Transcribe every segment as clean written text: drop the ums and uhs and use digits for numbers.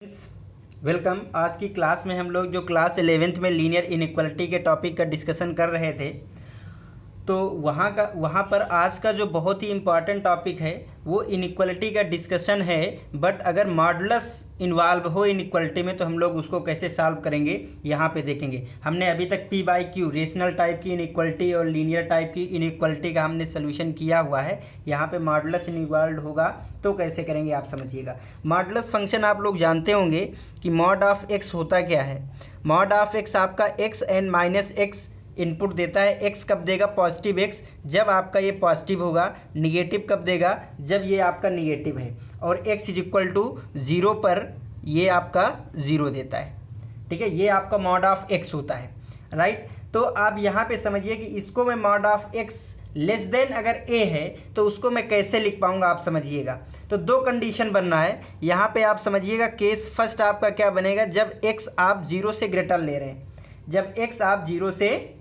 Welcome. आज की class में हम लोग जो क्लास 11th में लीनियर इनइक्वालिटी के टॉपिक का डिस्कशन कर रहे थे, तो वहाँ पर आज का जो बहुत ही इम्पॉर्टेंट टॉपिक है वो इनइक्वालिटी का डिस्कशन है। बट अगर मॉडुलस इन्वॉल्व हो इनइक्वालिटी में तो हम लोग उसको कैसे सॉल्व करेंगे यहाँ पे देखेंगे। हमने अभी तक P by Q rational type की इनइक्वालिटी और लीनियर टाइप की इनइक्वालिटी का हमने सोल्यूशन किया हुआ है। यहाँ पे मॉडुलस इन्वॉल्व होगा तो कैसे करेंगे आप समझिएगा। मॉडुलस फंक्शन आप लोग जानते होंगे कि मॉड ऑफ एक्स होता क्या है। मॉड ऑफ एक्स आपका x and minus x input देता है। एक्स कब देगा? पॉजिटिव एक्स, जब आपका ये पॉजिटिव होगा। निगेटिव कब देगा? जब ये आपका निगेटिव है। और एक्स इज इक्वल टू 0 पर ये आपका 0 देता है। ठीक है, ये आपका मॉड ऑफ एक्स होता है, राइट। तो आप यहाँ पे समझिए कि इसको मैं mod of x less then अगर ए है तो उसको मैं कैसे लिख पाऊंगा, आप समझिएगा। तो दो कंडीशन बनना है यहाँ पे, आप समझिएगा। केस फर्स्ट आपका क्या बनेगा? जब एक्स आप 0 से ग्रेटर ले रहे हैं, जब एक्स आप 0 से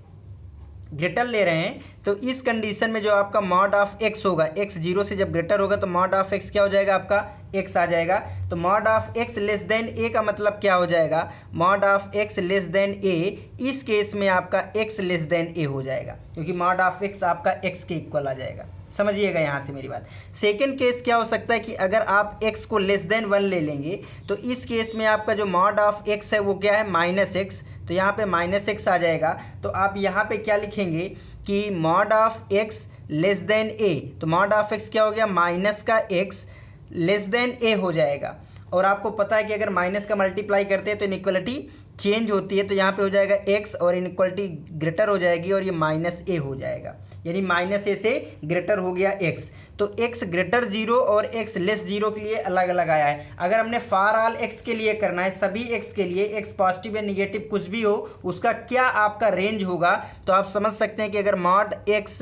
ग्रेटर ले रहे हैं तो इस कंडीशन में जो आपका मॉड ऑफ एक्स होगा, एक्स 0 से जब ग्रेटर होगा तो मॉड ऑफ एक्स क्या हो जाएगा? आपका एक्स आ जाएगा। तो mod of x less than A का मतलब क्या हो जाएगा? Mod of x less than A. इस केस में आपका एक्स लेस देन ए हो जाएगा, क्योंकि मॉड ऑफ एक्स आपका एक्स के इक्वल आ जाएगा। समझिएगा यहाँ से मेरी बात। सेकेंड केस क्या हो सकता है कि अगर आप x को लेस देन 1 ले लेंगे तो इस केस में आपका जो मॉड ऑफ x है वो क्या है? Minus x. तो यहाँ पे माइनस एक्स आ जाएगा। तो आप यहाँ पे क्या लिखेंगे कि mod of x less than A. तो मॉड ऑफ एक्स क्या हो गया? माइनस का एक्स लेस देन ए हो जाएगा। और आपको पता है कि अगर माइनस का मल्टीप्लाई करते हैं तो इनइक्वालिटी चेंज होती है। तो यहाँ पे हो जाएगा एक्स और इनइक्वालिटी ग्रेटर हो जाएगी और ये माइनस ए हो जाएगा, यानी माइनस ए से ग्रेटर हो गया एक्स। तो x ग्रेटर 0 और x लेस 0 के लिए अलग अलग आया है। अगर हमने फॉर ऑल x के लिए करना है, सभी x के लिए, x पॉजिटिव या निगेटिव कुछ भी हो, उसका क्या आपका रेंज होगा, तो आप समझ सकते हैं कि अगर mod x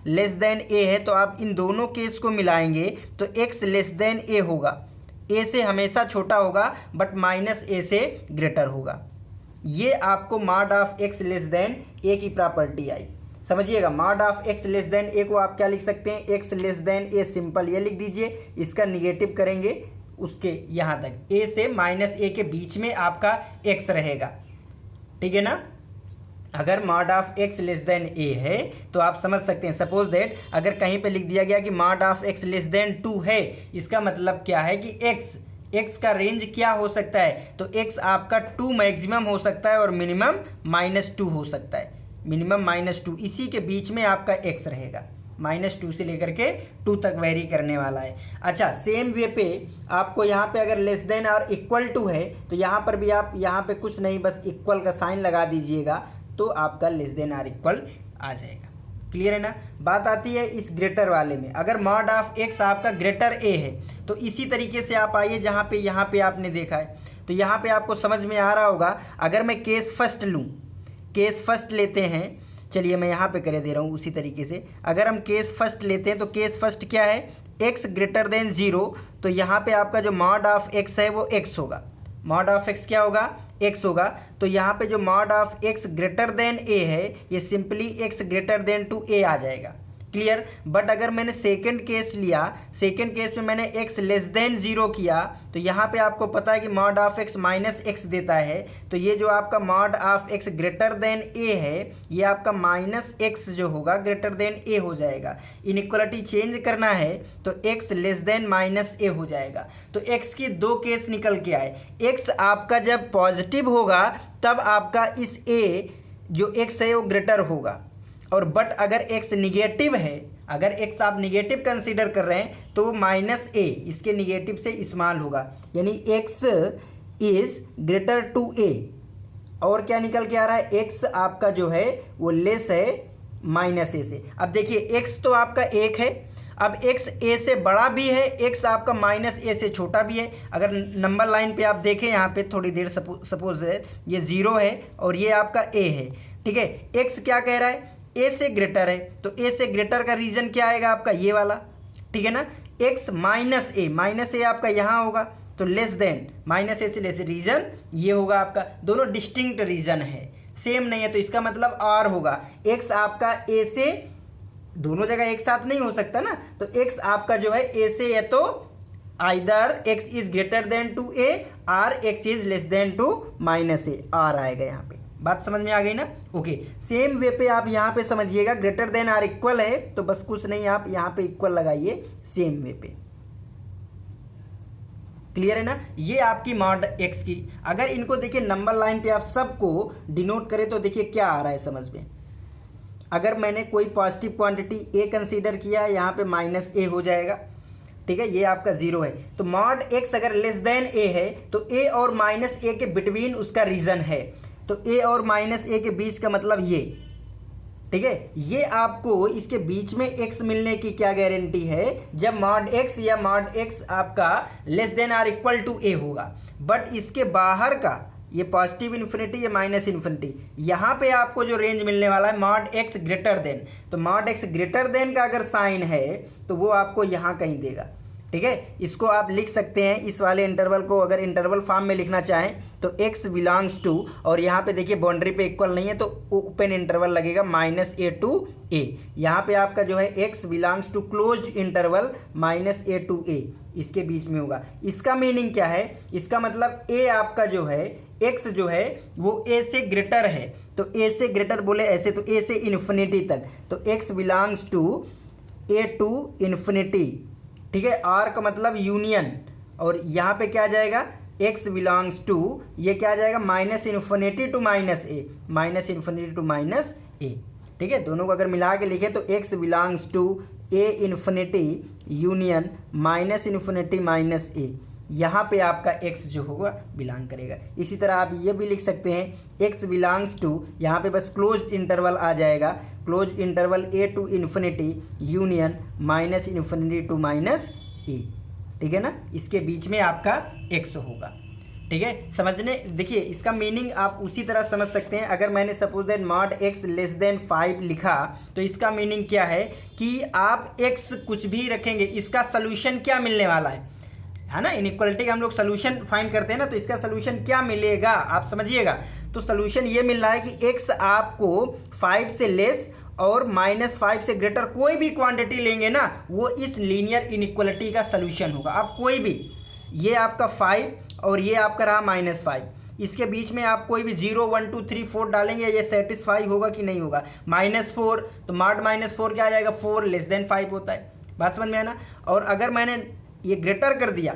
less than a है तो आप इन दोनों केस को मिलाएंगे तो x लेस देन a होगा। a से हमेशा छोटा होगा बट माइनस a से ग्रेटर होगा। ये आपको mod of x less than a की प्रॉपर्टी आई। समझिएगा, mod of x less than A को आप क्या लिख सकते हैं? X less than A simple ये लिख दीजिए। इसका निगेटिव करेंगे उसके यहाँ तक, ए से माइनस ए के बीच में आपका एक्स रहेगा। ठीक है ना। अगर mod of x less than A है तो आप समझ सकते हैं, सपोज दैट अगर कहीं पे लिख दिया गया कि mod of x less then 2 है, इसका मतलब क्या है कि एक्स का रेंज क्या हो सकता है? तो एक्स आपका 2 मैक्सिमम हो सकता है और मिनिमम -2 हो सकता है। मिनिमम -2, इसी के बीच में आपका x रहेगा। -2 से लेकर के 2 तक वेरी करने वाला है। अच्छा, सेम वे पे आपको यहाँ पे अगर लेस देन और इक्वल टू है तो यहाँ पर भी आप यहाँ पे कुछ नहीं, बस इक्वल का साइन लगा दीजिएगा तो आपका लेस देन और इक्वल आ जाएगा। क्लियर है ना। बात आती है इस ग्रेटर वाले में। अगर मॉड ऑफ एक्स आपका ग्रेटर ए है तो इसी तरीके से आप आइए जहाँ पे यहाँ पे आपने देखा है, तो यहाँ पे आपको समझ में आ रहा होगा। अगर मैं केस फर्स्ट लूँ, केस फर्स्ट लेते हैं, चलिए मैं यहाँ पे कर दे रहा हूँ उसी तरीके से। अगर हम केस फर्स्ट लेते हैं तो केस फर्स्ट क्या है? x greater then 0। तो यहाँ पे आपका जो मॉड ऑफ x है वो x होगा। मॉड ऑफ x क्या होगा? x होगा। तो यहाँ पे जो mod of x greater than a है ये simply x greater than to a आ जाएगा। क्लियर। बट अगर मैंने सेकंड केस लिया, सेकंड केस में मैंने x लेस देन 0 किया तो यहाँ पे आपको पता है कि mod of x minus x देता है। तो ये जो आपका mod of x greater than a है ये आपका माइनस एक्स जो होगा ग्रेटर देन a हो जाएगा। इनइक्वालिटी चेंज करना है तो x less than minus a हो जाएगा। तो x की दो केस निकल के आए। x आपका जब पॉजिटिव होगा तब आपका इस a जो x है वो ग्रेटर होगा, और बट अगर x निगेटिव है, अगर x आप निगेटिव कंसीडर कर रहे हैं तो -a इसके निगेटिव से स्मॉल होगा, यानी x is greater to a। और क्या निकल के आ रहा है? x आपका जो है वो लेस है -a से। अब देखिए x तो आपका 1 है, अब x a से बड़ा भी है, x आपका -a से छोटा भी है। अगर नंबर लाइन पे आप देखें यहाँ पे थोड़ी देर, सपोज ये 0 है और ये आपका a है। ठीक है, x क्या कह रहा है? a से ग्रेटर है। तो a से ग्रेटर का रीजन क्या आएगा? आपका ये वाला। ठीक है ना। x माइनस a आपका यहाँ होगा, तो लेस देन -a से लेस रीजन ये होगा आपका। दोनों डिस्टिंक्ट रीजन है, सेम नहीं है, तो इसका मतलब r होगा। x आपका a से, दोनों जगह एक साथ नहीं हो सकता ना, तो x आपका जो है a से या तो either x is greater than to a or x is less than to minus a, or आएगा यहाँ पे। बात समझ में आ गई ना? ओके, सेम वे पे आप यहाँ पे समझिएगा, ग्रेटर देन आर इक्वल है तो बस कुछ नहीं, आप यहाँ पे इक्वल लगाइए सेम वे पे। क्लियर है ना? ये आपकी मॉड एक्स की, अगर इनको देखिए नंबर लाइन पे आप सबको डिनोट करें तो देखिए क्या आ रहा है समझ में। अगर मैंने कोई पॉजिटिव क्वांटिटी ए कंसीडर किया है, यहाँ पे माइनस ए हो जाएगा, ठीक है, ये आपका जीरो है। तो मॉड एक्स अगर लेस देन ए है तो ए और माइनस ए के बिटवीन उसका रीजन है, तो ए और माइनस ए के बीच का मतलब ये, ठीक है। ये आपको इसके बीच में एक्स मिलने की क्या गारंटी है? जब मॉड एक्स या मॉड एक्स आपका less than or equal to A होगा। बट इसके बाहर का ये पॉजिटिव इन्फिनिटी या माइनस इन्फिनिटी, यहाँ पे आपको जो रेंज मिलने वाला है मॉड एक्स ग्रेटर देन, तो मॉड एक्स ग्रेटर देन का अगर साइन है तो वो आपको यहाँ कहीं देगा, ठीक है। इसको आप लिख सकते हैं, इस वाले इंटरवल को अगर इंटरवल फॉर्म में लिखना चाहें तो x बिलोंग्स टू, और यहाँ पे देखिए बाउंड्री पे इक्वल नहीं है तो ओपन इंटरवल लगेगा माइनस ए टू ए। यहाँ पे आपका जो है x belongs to closed interval minus A to A, इसके बीच में होगा। इसका मीनिंग क्या है? इसका मतलब a आपका जो है x जो है वो a से ग्रेटर है, तो a से ग्रेटर बोले ऐसे तो a से इन्फिनिटी तक, तो x belongs to a to infinity, ठीक है। आर का मतलब यूनियन, और यहाँ पे क्या आ जाएगा? x बिलोंग्स टू, ये क्या आ जाएगा? Minus infinity to minus A, minus infinity to minus A, ठीक है। दोनों को अगर मिला के लिखे तो x belongs to A infinity union minus infinity minus A, यहाँ पे आपका x जो होगा बिलोंग करेगा। इसी तरह आप ये भी लिख सकते हैं x बिलोंग्स टू, यहाँ पे बस क्लोज्ड इंटरवल आ जाएगा, closed interval A to infinity union minus infinity to minus A, ठीक है ना। इसके बीच में आपका x होगा, ठीक है। समझने, देखिए इसका मीनिंग आप उसी तरह समझ सकते हैं। अगर मैंने suppose that mod x less then 5 लिखा तो इसका मीनिंग क्या है कि आप x कुछ भी रखेंगे, इसका सोल्यूशन क्या मिलने वाला है ना। इनइक्वालिटी का हम लोग सोल्यूशन फाइंड करते हैं ना, तो इसका सोल्यूशन क्या मिलेगा आप समझिएगा। तो सोल्यूशन ये मिल रहा है कि x आपको 5 से लेस और -5 से ग्रेटर कोई भी क्वांटिटी लेंगे ना, वो इस लीनियर इनइक्वालिटी का सोल्यूशन होगा। आप कोई भी, ये आपका 5 और ये आपका रहा -5, इसके बीच में आप कोई भी 0 1 2 3 4 डालेंगे, ये सेटिस्फाई होगा कि नहीं होगा? -4, तो मॉड -4 क्या आ जाएगा? 4 लेस देन 5 होता है। बात समझ में है ना। और अगर मैंने ये ग्रेटर कर दिया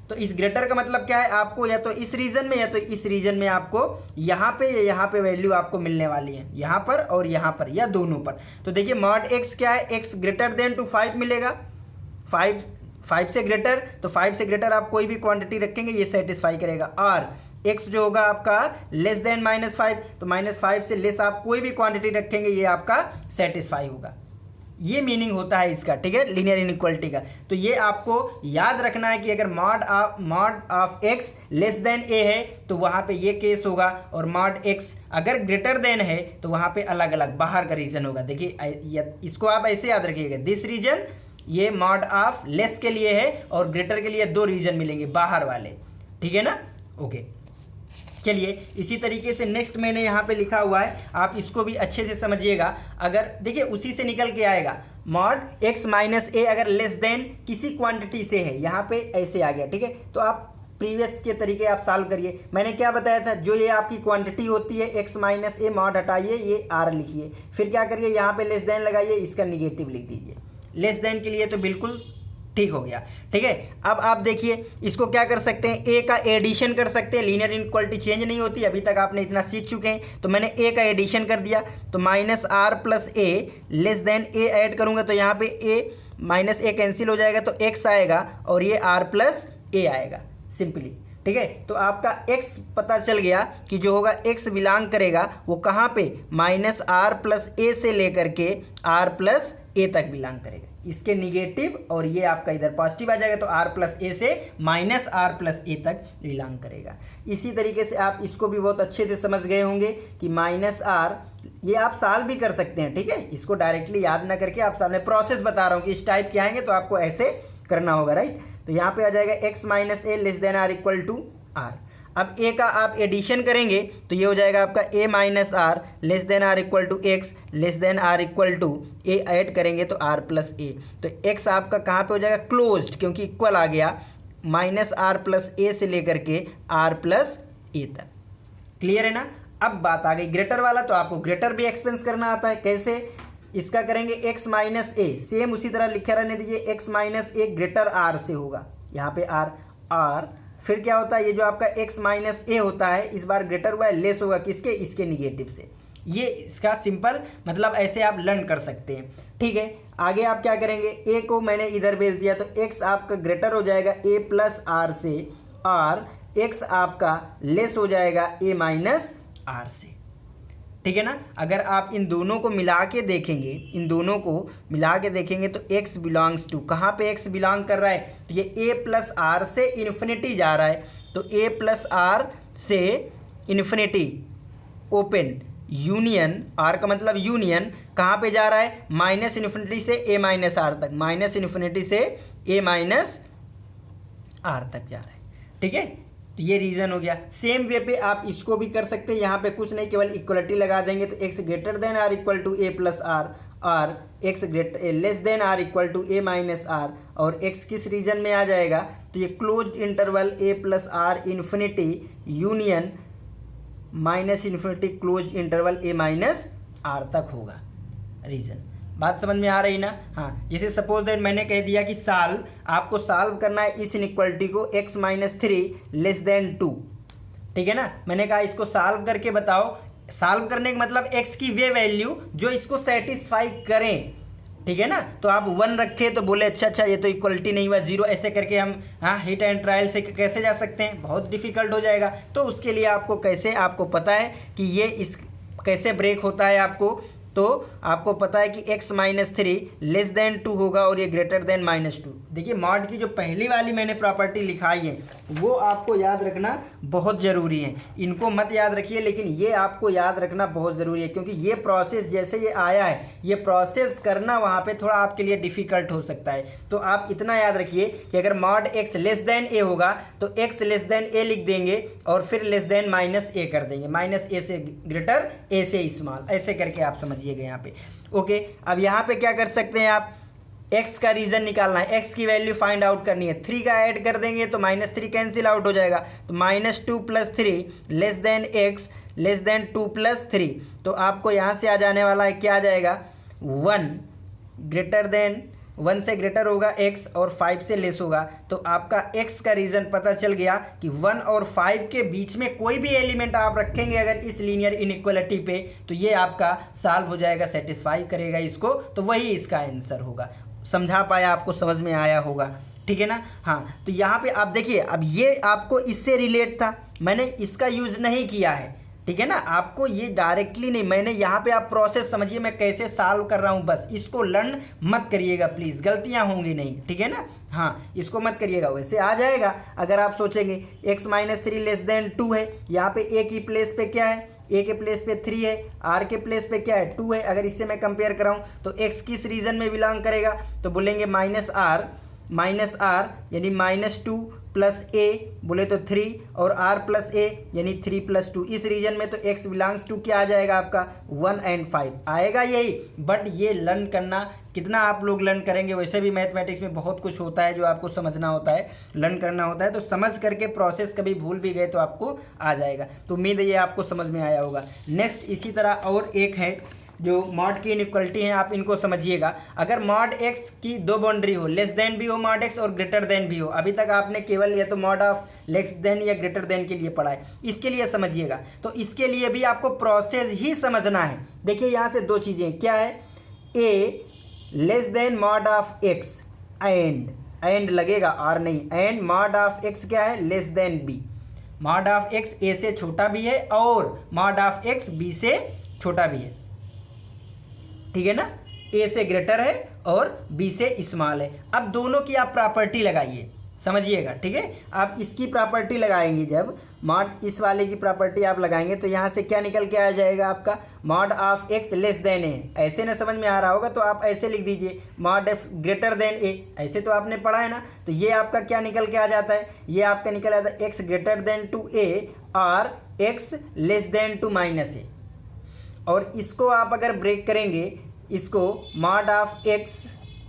तो इस ग्रेटर का मतलब क्या है? आपको या तो इस रीजन में या तो इस रीजन में आपको यहाँ पे या यहाँ पे वैल्यू आपको मिलने वाली है, यहाँ पर और यहाँ पर या दोनों पर। तो देखिए मॉड x क्या है? x ग्रेटर देन टू 5 मिलेगा, 5 से ग्रेटर, तो 5 से ग्रेटर आप कोई भी क्वांटिटी रखेंगे ये सेटिस्फाई करेगा। और x जो होगा आपका लेस देन -5, तो -5 से लेस आप कोई भी क्वांटिटी रखेंगे ये आपका सेटिस्फाई होगा। ये मीनिंग होता है इसका, ठीक है, लीनियर इनइक्वालिटी का। तो ये आपको याद रखना है कि अगर mod of x less than a है तो वहाँ पे ये केस होगा, और मॉड x अगर ग्रेटर देन है तो वहाँ पे अलग अलग बाहर का रीजन होगा। देखिए इसको आप ऐसे याद रखिएगा, दिस रीजन ये मॉड ऑफ लेस के लिए है और ग्रेटर के लिए 2 रीजन मिलेंगे बाहर वाले, ठीक है ना। ओके, चलिए इसी तरीके से नेक्स्ट मैंने यहाँ पे लिखा हुआ है, आप इसको भी अच्छे से समझिएगा। अगर देखिए उसी से निकल के आएगा, मॉड x माइनस ए अगर लेस देन किसी क्वांटिटी से है, यहाँ पे ऐसे आ गया, ठीक है। तो आप प्रीवियस के तरीके आप सॉल्व करिए। मैंने क्या बताया था, जो ये आपकी क्वांटिटी होती है x माइनस ए, मॉड हटाइए, ये r लिखिए, फिर क्या करिए यहाँ पे लेस देन लगाइए, इसका निगेटिव लिख दीजिए। लेस देन के लिए तो बिल्कुल ठीक हो गया, ठीक है। अब आप देखिए इसको क्या कर सकते हैं, a का एडिशन कर सकते हैं, लीनियर इनइक्वालिटी चेंज नहीं होती, अभी तक आपने इतना सीख चुके हैं। तो मैंने a का एडिशन कर दिया, तो -r plus a less than a add करूंगा तो यहाँ पे a माइनस a कैंसिल हो जाएगा, तो x आएगा और ये r प्लस a आएगा सिंपली, ठीक है। तो आपका x पता चल गया कि जो होगा x बिलोंग करेगा वो कहाँ पे, -r प्लस a से लेकर के r प्लस a तक बिलोंग करेगा। इसके निगेटिव और ये आपका इधर पॉजिटिव आ जाएगा, तो r प्लस a से -r प्लस a तक बिलोंग करेगा। इसी तरीके से आप इसको भी बहुत अच्छे से समझ गए होंगे कि -r, ये आप सॉल्व भी कर सकते हैं, ठीक है। इसको डायरेक्टली याद ना करके आप सामने प्रोसेस बता रहा हूँ कि इस टाइप के आएंगे तो आपको ऐसे करना होगा, राइट। तो यहाँ पे आ जाएगा x minus a less than or equal to r। अब a का आप एडिशन करेंगे तो ये हो जाएगा आपका a minus r less than or equal to x less than or equal to a add करेंगे तो r प्लस ए। तो x आपका कहाँ पे हो जाएगा, क्लोज्ड, क्योंकि इक्वल आ गया, माइनस आर प्लस ए से लेकर के आर प्लस ए तक। क्लियर है ना। अब बात आ गई ग्रेटर वाला, तो आपको ग्रेटर भी एक्सपेंस करना आता है। कैसे? इसका करेंगे x माइनस ए, सेम उसी तरह लिखे रहने दीजिए, x minus A greater or से होगा, यहाँ पे आर फिर क्या होता है, ये जो आपका x माइनस ए होता है इस बार ग्रेटर हुआ है, लेस होगा किसके, इसके निगेटिव से। ये इसका सिंपल मतलब ऐसे आप लर्न कर सकते हैं। ठीक है, आगे आप क्या करेंगे, a को मैंने इधर भेज दिया तो x आपका ग्रेटर हो जाएगा a प्लस आर से, और x आपका लेस हो जाएगा a माइनस आर से। ठीक है ना। अगर आप इन दोनों को मिला के देखेंगे, इन दोनों को मिला के देखेंगे तो x बिलोंग्स टू, कहाँ पे x बिलोंग कर रहा है, तो ये a प्लस आर से इन्फिनिटी जा रहा है, तो a प्लस आर से इन्फिनिटी ओपन यूनियन, आर का मतलब यूनियन, कहाँ पे जा रहा है, माइनस इन्फिनिटी से a माइनस आर तक, माइनस इन्फिनिटी से a माइनस आर तक जा रहा है। ठीक है, तो ये रीजन हो गया। सेम वे पे आप इसको भी कर सकते हैं, यहाँ पे कुछ नहीं, केवल इक्वलिटी लगा देंगे तो x greater than or equal to a plus r, और x less than or equal to a minus r, और x किस रीजन में आ जाएगा, तो ये close interval a plus r infinity union minus infinity close interval a minus r तक होगा रीजन। बात समझ में आ रही ना। हाँ, जैसे सपोज दैट मैंने कह दिया कि आपको सॉल्व करना है इस इनइक्वालिटी को x माइनस 3 लेस देन 2। ठीक है ना, मैंने कहा इसको सॉल्व करके बताओ। सॉल्व करने का मतलब x की वे वैल्यू जो इसको सेटिस्फाई करें। ठीक है ना, तो आप 1 रखे तो बोले अच्छा ये तो इक्वलिटी नहीं हुआ, 0 ऐसे करके हम हिट एंड ट्रायल से कैसे जा सकते हैं, बहुत डिफिकल्ट हो जाएगा। तो उसके लिए आपको कैसे, आपको पता है कि ये इस कैसे ब्रेक होता है, तो आपको पता है कि x माइनस 3 लेस देन 2 होगा और ये ग्रेटर देन माइनस 2। देखिए मॉड की जो पहली वाली मैंने प्रॉपर्टी लिखाई है वो आपको याद रखना बहुत ज़रूरी है। इनको मत याद रखिए, लेकिन ये आपको याद रखना बहुत ज़रूरी है, क्योंकि ये प्रोसेस जैसे ये आया है, ये प्रोसेस करना वहाँ पे थोड़ा आपके लिए डिफ़िकल्ट हो सकता है। तो आप इतना याद रखिए कि अगर mod x less than a होगा तो x लेस देन a लिख देंगे और फिर लेस देन माइनस a कर देंगे, माइनस a से ग्रेटर a से स्मॉल, ऐसे करके आप समझिए यहाँ पे। ओके, अब यहाँ पे क्या कर सकते हैं आप, x का रीजन निकालना है, x की वैल्यू फाइंड आउट करनी है, 3 का ऐड कर देंगे तो माइनस 3 कैंसिल आउट हो जाएगा, तो minus 2 plus 3 less than x less then 2 plus 3, तो आपको यहाँ से आ जाने वाला है, क्या आ जाएगा, 1 ग्रेटर देन 1 से ग्रेटर होगा x और 5 से लेस होगा। तो आपका x का रीज़न पता चल गया कि 1 और 5 के बीच में कोई भी एलिमेंट आप रखेंगे अगर इस लीनियर इनइक्वालिटी पे, तो ये आपका सॉल्व हो जाएगा, सेटिस्फाई करेगा इसको, तो वही इसका आंसर होगा। समझा पाया, आपको समझ में आया होगा। ठीक है ना। हाँ, तो यहाँ पे आप देखिए, अब ये आपको इससे रिलेट था, मैंने इसका यूज़ नहीं किया है। ठीक है ना, आपको ये डायरेक्टली नहीं, मैंने यहाँ पे आप प्रोसेस समझिए मैं कैसे सॉल्व कर रहा हूँ, बस इसको लर्न मत करिएगा प्लीज़, गलतियाँ होंगी नहीं। ठीक है ना। हाँ, इसको मत करिएगा, वैसे आ जाएगा अगर आप सोचेंगे। x माइनस 3 लेस देन 2 है, यहाँ पे a की प्लेस पे क्या है, a के प्लेस पे 3 है, r के प्लेस पे क्या है, 2 है। अगर इससे मैं कंपेयर कराऊँ तो x किस रीजन में बिलोंग करेगा, तो बोलेंगे माइनस r यानी माइनस 2 प्लस a बोले तो 3 और r प्लस a यानी 3 प्लस 2, इस रीजन में तो x बिलोंग्स टू क्या आ जाएगा आपका 1 एंड 5 आएगा यही। बट ये लर्न करना कितना आप लोग लर्न करेंगे, वैसे भी मैथमेटिक्स में बहुत कुछ होता है जो आपको समझना होता है, लर्न करना होता है, तो समझ करके प्रोसेस कभी भूल भी गए तो आपको आ जाएगा। तो उम्मीद है ये आपको समझ में आया होगा। नेक्स्ट इसी तरह और एक है जो मॉड की इनइक्वालिटी है, आप इनको समझिएगा। अगर मॉड x की दो बाउंड्री हो, लेस देन भी हो मॉड x और ग्रेटर देन भी हो, अभी तक आपने केवल या तो मॉड ऑफ लेस देन या ग्रेटर देन के लिए पढ़ा है, इसके लिए समझिएगा। तो इसके लिए भी आपको प्रोसेस ही समझना है। देखिए यहाँ से दो चीज़ें क्या है, a less than mod of x and लगेगा और नहीं, एंड मॉड ऑफ x क्या है, less than b। Mod of x a से छोटा भी है और मॉड ऑफ x b से छोटा भी है। ठीक है ना, a से ग्रेटर है और b से स्मॉल है। अब दोनों की आप प्रॉपर्टी लगाइए, समझिएगा। ठीक है, आप इसकी प्रॉपर्टी लगाएंगे, जब मॉड इस वाले की प्रॉपर्टी आप लगाएंगे तो यहाँ से क्या निकल के आ जाएगा आपका, mod of x less than a। ऐसे ना समझ में आ रहा होगा तो आप ऐसे लिख दीजिए, mod f greater than a, ऐसे तो आपने पढ़ा है ना। तो ये आपका क्या निकल के आ जाता है, ये आपका निकल आता है x greater than to a और x less than to minus a। और इसको आप अगर ब्रेक करेंगे, इसको mod of x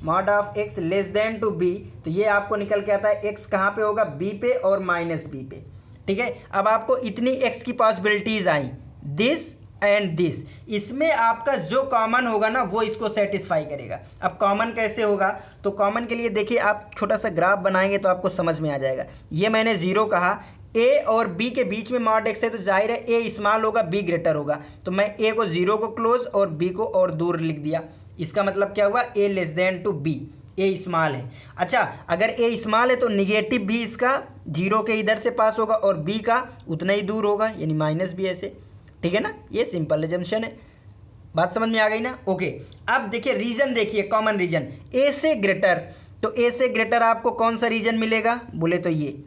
mod of x less than to b, तो ये आपको निकल के आता है एक्स कहाँ पे होगा, बी पे और माइनस बी पे। ठीक है, अब आपको इतनी एक्स की possibilities I, this and this, इसमें आपका जो कॉमन होगा ना वो इसको सेटिस्फाई करेगा। अब कॉमन कैसे होगा, तो कॉमन के लिए देखिए आप छोटा सा ग्राफ बनाएंगे तो आपको समझ में आ जाएगा। ये मैंने जीरो कहा, ए और बी के बीच में मॉड एक्स है तो जाहिर है ए स्मॉल होगा, बी ग्रेटर होगा, तो मैं ए को जीरो को क्लोज और बी को और दूर लिख दिया। इसका मतलब क्या हुआ, A less than to B, A small है। अच्छा, अगर ए स्मॉल है तो निगेटिव भी इसका जीरो के इधर से पास होगा और बी का उतना ही दूर होगा, यानी माइनस बी ऐसे। ठीक है ना, ये सिंपल एजम्पशन है। बात समझ में आ गई ना? ओके, अब देखिए रीजन, देखिए कॉमन रीजन ए से ग्रेटर, तो ए से ग्रेटर आपको कौन सा रीजन मिलेगा, बोले तो ये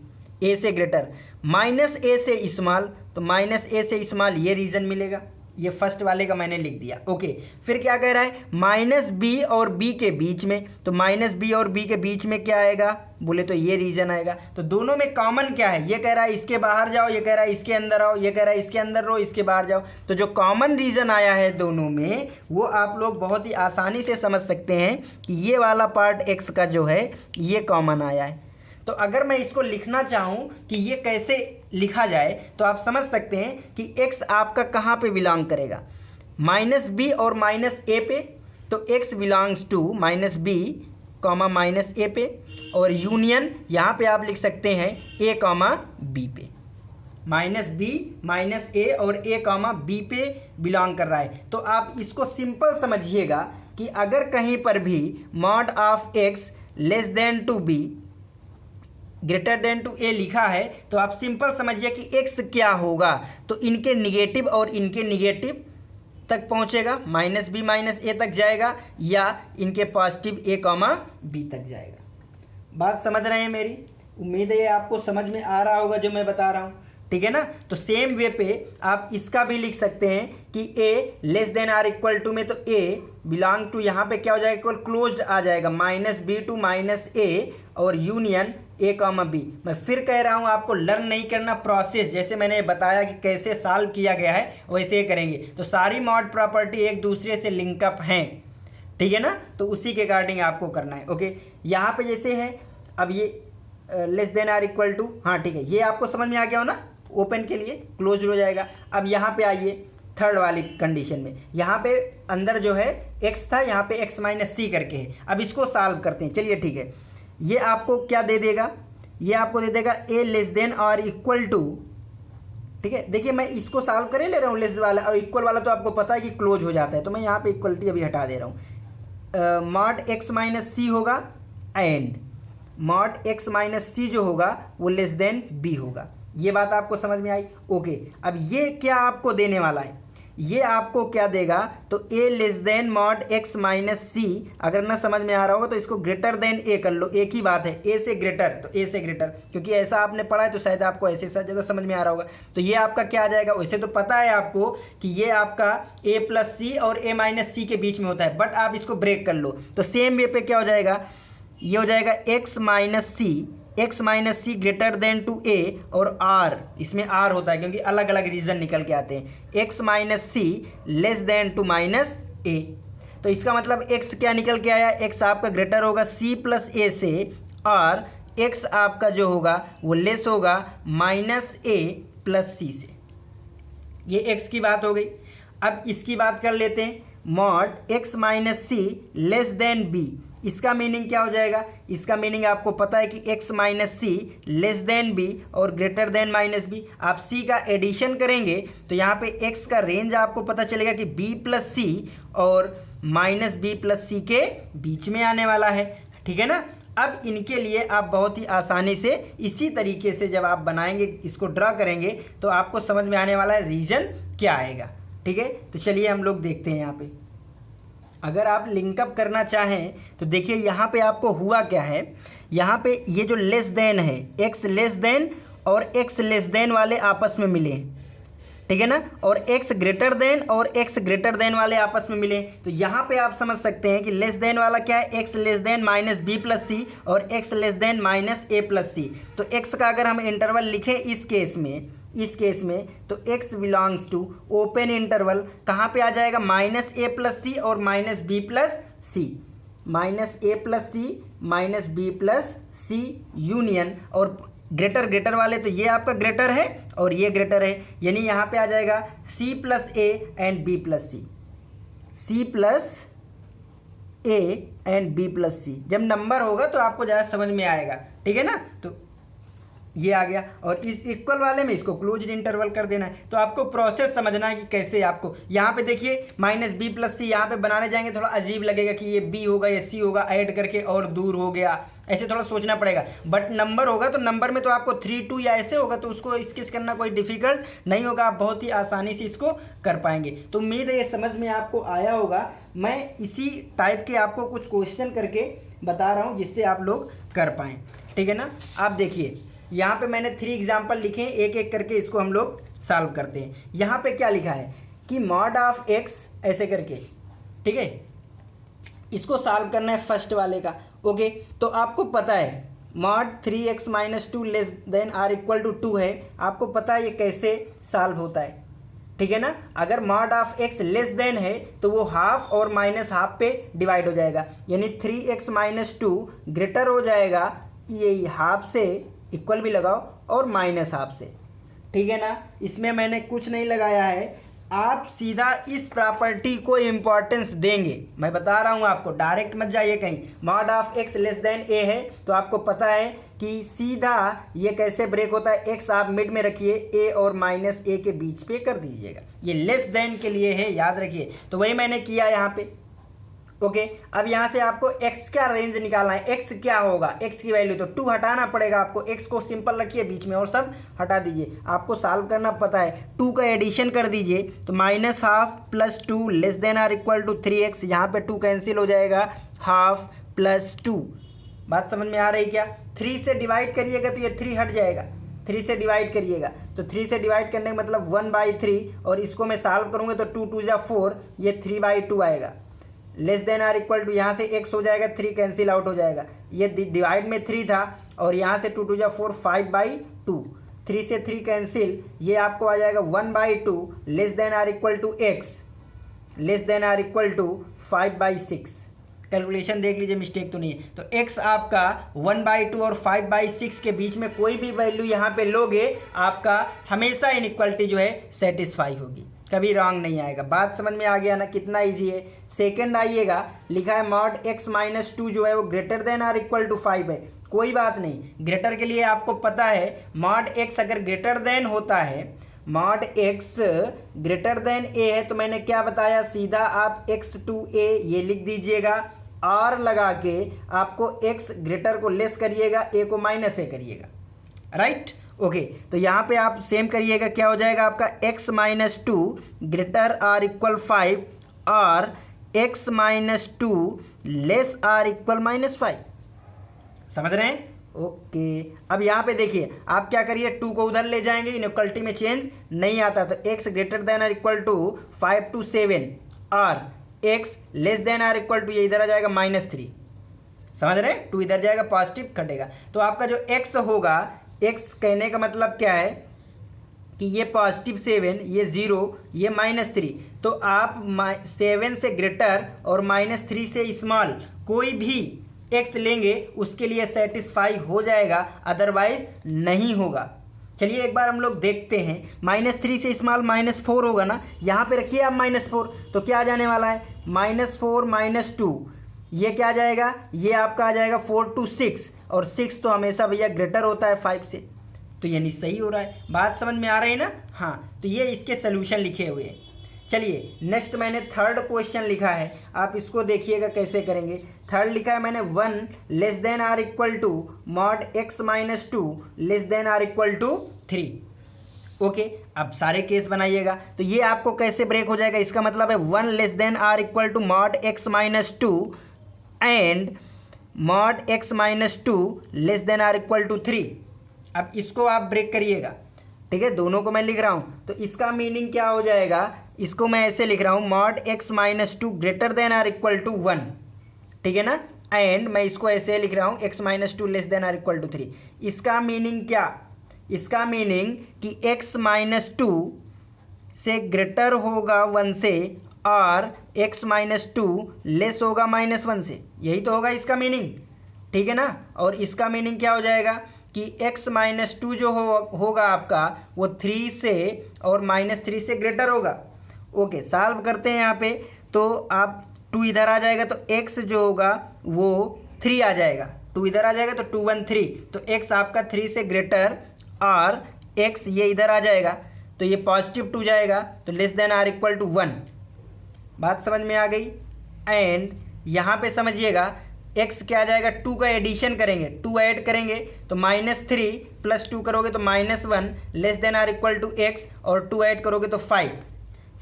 ए से ग्रेटर। माइनस ए से स्मॉल, तो माइनस ए से स्मॉल ये रीजन मिलेगा, ये फर्स्ट वाले का मैंने लिख दिया। ओके, फिर क्या कह रहा है, माइनस बी और बी के बीच में, तो माइनस बी और बी के बीच में क्या आएगा, बोले तो ये रीजन आएगा। तो दोनों में कॉमन क्या है, ये कह रहा है इसके बाहर जाओ, ये कह रहा है इसके अंदर आओ, ये कह रहा है इसके अंदर रहो, इसके बाहर जाओ। तो जो कॉमन रीजन आया है दोनों में, वो आप लोग बहुत ही आसानी से समझ सकते हैं कि ये वाला पार्ट एक्स का जो है ये कॉमन आया है। तो अगर मैं इसको लिखना चाहूँ कि ये कैसे लिखा जाए, तो आप समझ सकते हैं कि x आपका कहाँ पे बिलोंग करेगा, माइनस बी और माइनस ए पे, तो x belongs to minus B comma minus A पे, और यूनियन यहाँ पे आप लिख सकते हैं a कॉमा बी पे, माइनस बी माइनस ए और a कॉमा बी पे बिलोंग कर रहा है। तो आप इसको सिंपल समझिएगा कि अगर कहीं पर भी mod of x less than to B greater than to A लिखा है, तो आप सिंपल समझिए कि x क्या होगा, तो इनके निगेटिव और इनके निगेटिव तक पहुंचेगा, माइनस बी माइनस ए तक जाएगा, या इनके पॉजिटिव ए कॉमा बी तक जाएगा। बात समझ रहे हैं मेरी? उम्मीद है ये आपको समझ में आ रहा होगा जो मैं बता रहा हूँ। ठीक है ना? तो सेम वे पे आप इसका भी लिख सकते हैं कि a less than or equal to में, तो a बिलोंग टू यहाँ पे क्या हो जाएगा, इक्वल क्लोज्ड आ जाएगा, माइनस बी टू माइनस ए और यूनियन a कॉमा बी। मैं फिर कह रहा हूँ आपको लर्न नहीं करना प्रोसेस, जैसे मैंने बताया कि कैसे सॉल्व किया गया है वैसे ही करेंगे। तो सारी मॉड प्रॉपर्टी एक दूसरे से लिंकअप हैं, ठीक है ना? तो उसी के अकॉर्डिंग आपको करना है। ओके, यहाँ पे जैसे है, अब ये less than or equal to, हाँ ठीक है, ये आपको समझ में आ गया हो ना, ओपन के लिए क्लोज हो जाएगा। अब यहाँ पे आइए थर्ड वाली कंडीशन में, यहाँ पे अंदर जो है x था, यहाँ पे x माइनस सी करके है। अब इसको सॉल्व करते हैं, चलिए ठीक है। ये आपको क्या दे देगा, ये आपको दे देगा a लेस देन और इक्वल टू, ठीक है। देखिए मैं इसको सॉल्व करे ले रहा हूँ, लेस वाला और इक्वल वाला तो आपको पता है कि क्लोज हो जाता है, तो मैं यहाँ पे इक्वलिटी अभी हटा दे रहा हूँ। मॉड x माइनस सी होगा एंड मॉड x माइनस सी जो होगा वो लेस देन b होगा। ये बात आपको समझ में आई? ओके, अब ये क्या आपको देने वाला है, ये आपको क्या देगा, तो a less than mod x minus C. अगर ना समझ में आ रहा होगा तो इसको ग्रेटर देन a कर लो, एक ही बात है, a से ग्रेटर, तो a से ग्रेटर, क्योंकि ऐसा आपने पढ़ा है तो शायद आपको ऐसे ज़्यादा समझ में आ रहा होगा। तो ये आपका क्या आ जाएगा, वैसे तो पता है आपको कि ये आपका a प्लस सी और a माइनस सी के बीच में होता है, बट आप इसको ब्रेक कर लो तो सेम वे पे क्या हो जाएगा, ये हो जाएगा x minus c greater than to a, और r, इसमें r होता है क्योंकि अलग अलग रीजन निकल के आते हैं, x minus c less than to minus a। तो इसका मतलब x क्या निकल के आया, x आपका ग्रेटर होगा c प्लस a से, और x आपका जो होगा वो लेस होगा माइनस a प्लस c से। ये x की बात हो गई। अब इसकी बात कर लेते हैं, mod x minus c less then b। इसका मीनिंग क्या हो जाएगा, इसका मीनिंग आपको पता है कि x minus c less then B और ग्रेटर देन माइनस बी। आप c का एडिशन करेंगे तो यहाँ पे x का रेंज आपको पता चलेगा कि b प्लस सी और माइनस बी प्लस सी के बीच में आने वाला है, ठीक है ना। अब इनके लिए आप बहुत ही आसानी से इसी तरीके से जब आप बनाएंगे, इसको ड्रा करेंगे, तो आपको समझ में आने वाला है रीजन क्या आएगा, ठीक है। तो चलिए हम लोग देखते हैं यहाँ पे। अगर आप लिंकअप करना चाहें तो देखिए यहाँ पे आपको हुआ क्या है, यहाँ पे ये जो लेस देन है, x लेस देन और x लेस देन वाले आपस में मिले, ठीक है ना, और x ग्रेटर देन और x ग्रेटर देन वाले आपस में मिले। तो यहाँ पे आप समझ सकते हैं कि लेस देन वाला क्या है, x less than minus B plus सी और x लेस देन माइनस ए प्लस सी। तो x का अगर हम इंटरवल लिखें इस केस में तो x belongs to open interval, कहाँ पे आ जाएगा, माइनस ए प्लस सी और minus B plus c. Minus ए plus c minus B plus c union, और ग्रेटर ग्रेटर वाले तो ये आपका ग्रेटर है और ये ग्रेटर है, यानी यहाँ पे आ जाएगा C plus A and B plus C, C plus A and B plus C. जब नंबर होगा तो आपको ज़्यादा समझ में आएगा, ठीक है ना। तो ये आ गया, और इस इक्वल वाले में इसको क्लोज्ड इंटरवल कर देना है। तो आपको प्रोसेस समझना है कि कैसे आपको यहाँ पे देखिए माइनस बी प्लस सी यहाँ पे बनाने जाएंगे थोड़ा अजीब लगेगा कि ये बी होगा ये सी होगा, ऐड करके और दूर हो गया, ऐसे थोड़ा सोचना पड़ेगा। बट नंबर होगा तो नंबर में तो आपको 3 2 या ऐसे होगा, तो उसको स्केच करना कोई डिफिकल्ट नहीं होगा, आप बहुत ही आसानी से इसको कर पाएंगे। तो उम्मीद है ये समझ में आपको आया होगा। मैं इसी टाइप के आपको कुछ क्वेश्चन करके बता रहा हूँ जिससे आप लोग कर पाएँ, ठीक है ना। आप देखिए यहाँ पे मैंने 3 एग्जाम्पल लिखे हैं, एक एक करके इसको हम लोग सॉल्व करते हैं। यहाँ पे क्या लिखा है कि मॉड ऑफ एक्स ऐसे करके, ठीक है, इसको सॉल्व करना है फर्स्ट वाले का। ओके, तो आपको पता है mod 3x - 2 less than or equal to 2 है, आपको पता है ये कैसे सॉल्व होता है, ठीक है ना। अगर mod of x less then है तो वो हाफ और माइनस हाफ पे डिवाइड हो जाएगा, यानी 3x - 2 ग्रेटर हो जाएगा, ये हाफ से इक्वल भी लगाओ और माइनस हाफ से, ठीक है ना। इसमें मैंने कुछ नहीं लगाया है, आप सीधा इस प्रॉपर्टी को इम्पोर्टेंस देंगे। मैं बता रहा हूँ आपको, डायरेक्ट मत जाइए कहीं। Mod of x less than A है तो आपको पता है कि सीधा ये कैसे ब्रेक होता है, एक्स आप मिड में रखिए, ए और माइनस ए के बीच पे कर दीजिएगा, ये लेस देन के लिए है, याद रखिए। तो वही मैंने किया यहाँ पे। ओके, अब यहाँ से आपको x का रेंज निकालना है, x क्या होगा, x की वैल्यू तो 2 हटाना पड़ेगा आपको, x को सिंपल रखिए बीच में और सब हटा दीजिए। आपको सॉल्व करना पता है, 2 का एडिशन कर दीजिए तो minus half plus 2 less than or equal to 3x, यहाँ पे 2 कैंसिल हो जाएगा, हाफ प्लस 2। बात समझ में आ रही क्या। 3 से डिवाइड करिएगा तो ये 3 हट जाएगा, 3 से डिवाइड करिएगा तो 3 से डिवाइड करने का मतलब 1/3, और इसको मैं सॉल्व करूँगा तो 2 2 जा 4, ये 3/2 आएगा। Less than or equal to यहाँ से x हो जाएगा, 3 कैंसिल आउट हो जाएगा, ये डिवाइड में 3 था, और यहाँ से 2 2 जा 4, 5/2, 3 से 3 कैंसिल, ये आपको आ जाएगा 1/2 less than or equal to x, less than or equal to 5/6। Calculation देख लीजिए, मिस्टेक तो नहीं है। तो x आपका 1/2 और 5/6 के बीच में कोई भी वैल्यू यहाँ पे लोगे, आपका हमेशा इनइक्वालिटी जो है सेटिस्फाई होगी, कभी रॉन्ग नहीं आएगा। बात समझ में आ गया ना, कितना इजी है। सेकंड आइएगा, लिखा है मॉड x - 2 जो है वो greater than or equal to 5 है, कोई बात नहीं, ग्रेटर के लिए आपको पता है मॉड x अगर ग्रेटर देन होता है, mod x greater than a है, तो मैंने क्या बताया, सीधा आप x to a ये लिख दीजिएगा, r लगा के आपको x ग्रेटर को लेस करिएगा, a को माइनस a करिएगा, राइट। ओके, तो यहाँ पे आप सेम करिएगा, क्या हो जाएगा आपका x - 2 ग्रेटर आर इक्वल 5 और x - 2 लेस आर इक्वल -5, समझ रहे हैं। ओके, अब यहाँ पे देखिए आप क्या करिए, 2 को उधर ले जाएंगे, इनइक्वालिटी में चेंज नहीं आता, तो x greater than or equal to 5 to 7 और x less than or equal to, ये इधर आ जाएगा -3, समझ रहे हैं, 2 इधर जाएगा, पॉजिटिव कटेगा, तो आपका जो x होगा, x कहने का मतलब क्या है कि ये +7, ये 0, ये -3, तो आप 7 से ग्रेटर और -3 से स्मॉल कोई भी x लेंगे उसके लिए सेटिस्फाई हो जाएगा, अदरवाइज नहीं होगा। चलिए एक बार हम लोग देखते हैं, -3 से स्मॉल -4 होगा ना, यहाँ पे रखिए आप -4, तो क्या आ जाने वाला है, -4 - 2, ये क्या आ जाएगा, ये आपका आ जाएगा 4 to 6, और 6 तो हमेशा भैया ग्रेटर होता है 5 से, तो यानी सही हो रहा है। बात समझ में आ रही है ना। हाँ, तो ये इसके सोल्यूशन लिखे हुए हैं। चलिए नेक्स्ट मैंने थर्ड क्वेश्चन लिखा है, आप इसको देखिएगा कैसे करेंगे। थर्ड लिखा है मैंने 1 less than or equal to mod x - 2 less than or equal to 3। Okay, अब सारे केस बनाइएगा, तो ये आपको कैसे ब्रेक हो जाएगा, इसका मतलब है 1 less than or equal to mod x - 2 and mod x - 2 less than or equal to 3। अब इसको आप ब्रेक करिएगा, ठीक है, दोनों को मैं लिख रहा हूँ, तो इसका मीनिंग क्या हो जाएगा, इसको मैं ऐसे लिख रहा हूँ, mod x - 2 greater than or equal to 1, ठीक है ना, एंड मैं इसको ऐसे लिख रहा हूँ x - 2 less than or equal to 3। इसका मीनिंग क्या, इसका मीनिंग कि x - 2 से ग्रेटर होगा 1 से और x माइनस टू लेस होगा -1 से, यही तो होगा इसका मीनिंग, ठीक है ना। और इसका मीनिंग क्या हो जाएगा कि x माइनस टू जो होगा आपका वो 3 से और -3 से ग्रेटर होगा। ओके, सॉल्व करते हैं यहाँ पे, तो आप 2 इधर आ जाएगा तो x जो होगा वो 3 आ जाएगा, 2 इधर आ जाएगा तो 2 1 3, तो x आपका 3 से ग्रेटर और x ये इधर आ जाएगा तो ये +2 जाएगा, तो less than or equal to 1। बात समझ में आ गई। एंड यहाँ पे समझिएगा x क्या आ जाएगा, 2 का एडिशन करेंगे, 2 ऐड करेंगे तो -3 प्लस 2 करोगे तो -1 less than or equal to x, और 2 ऐड करोगे तो 5।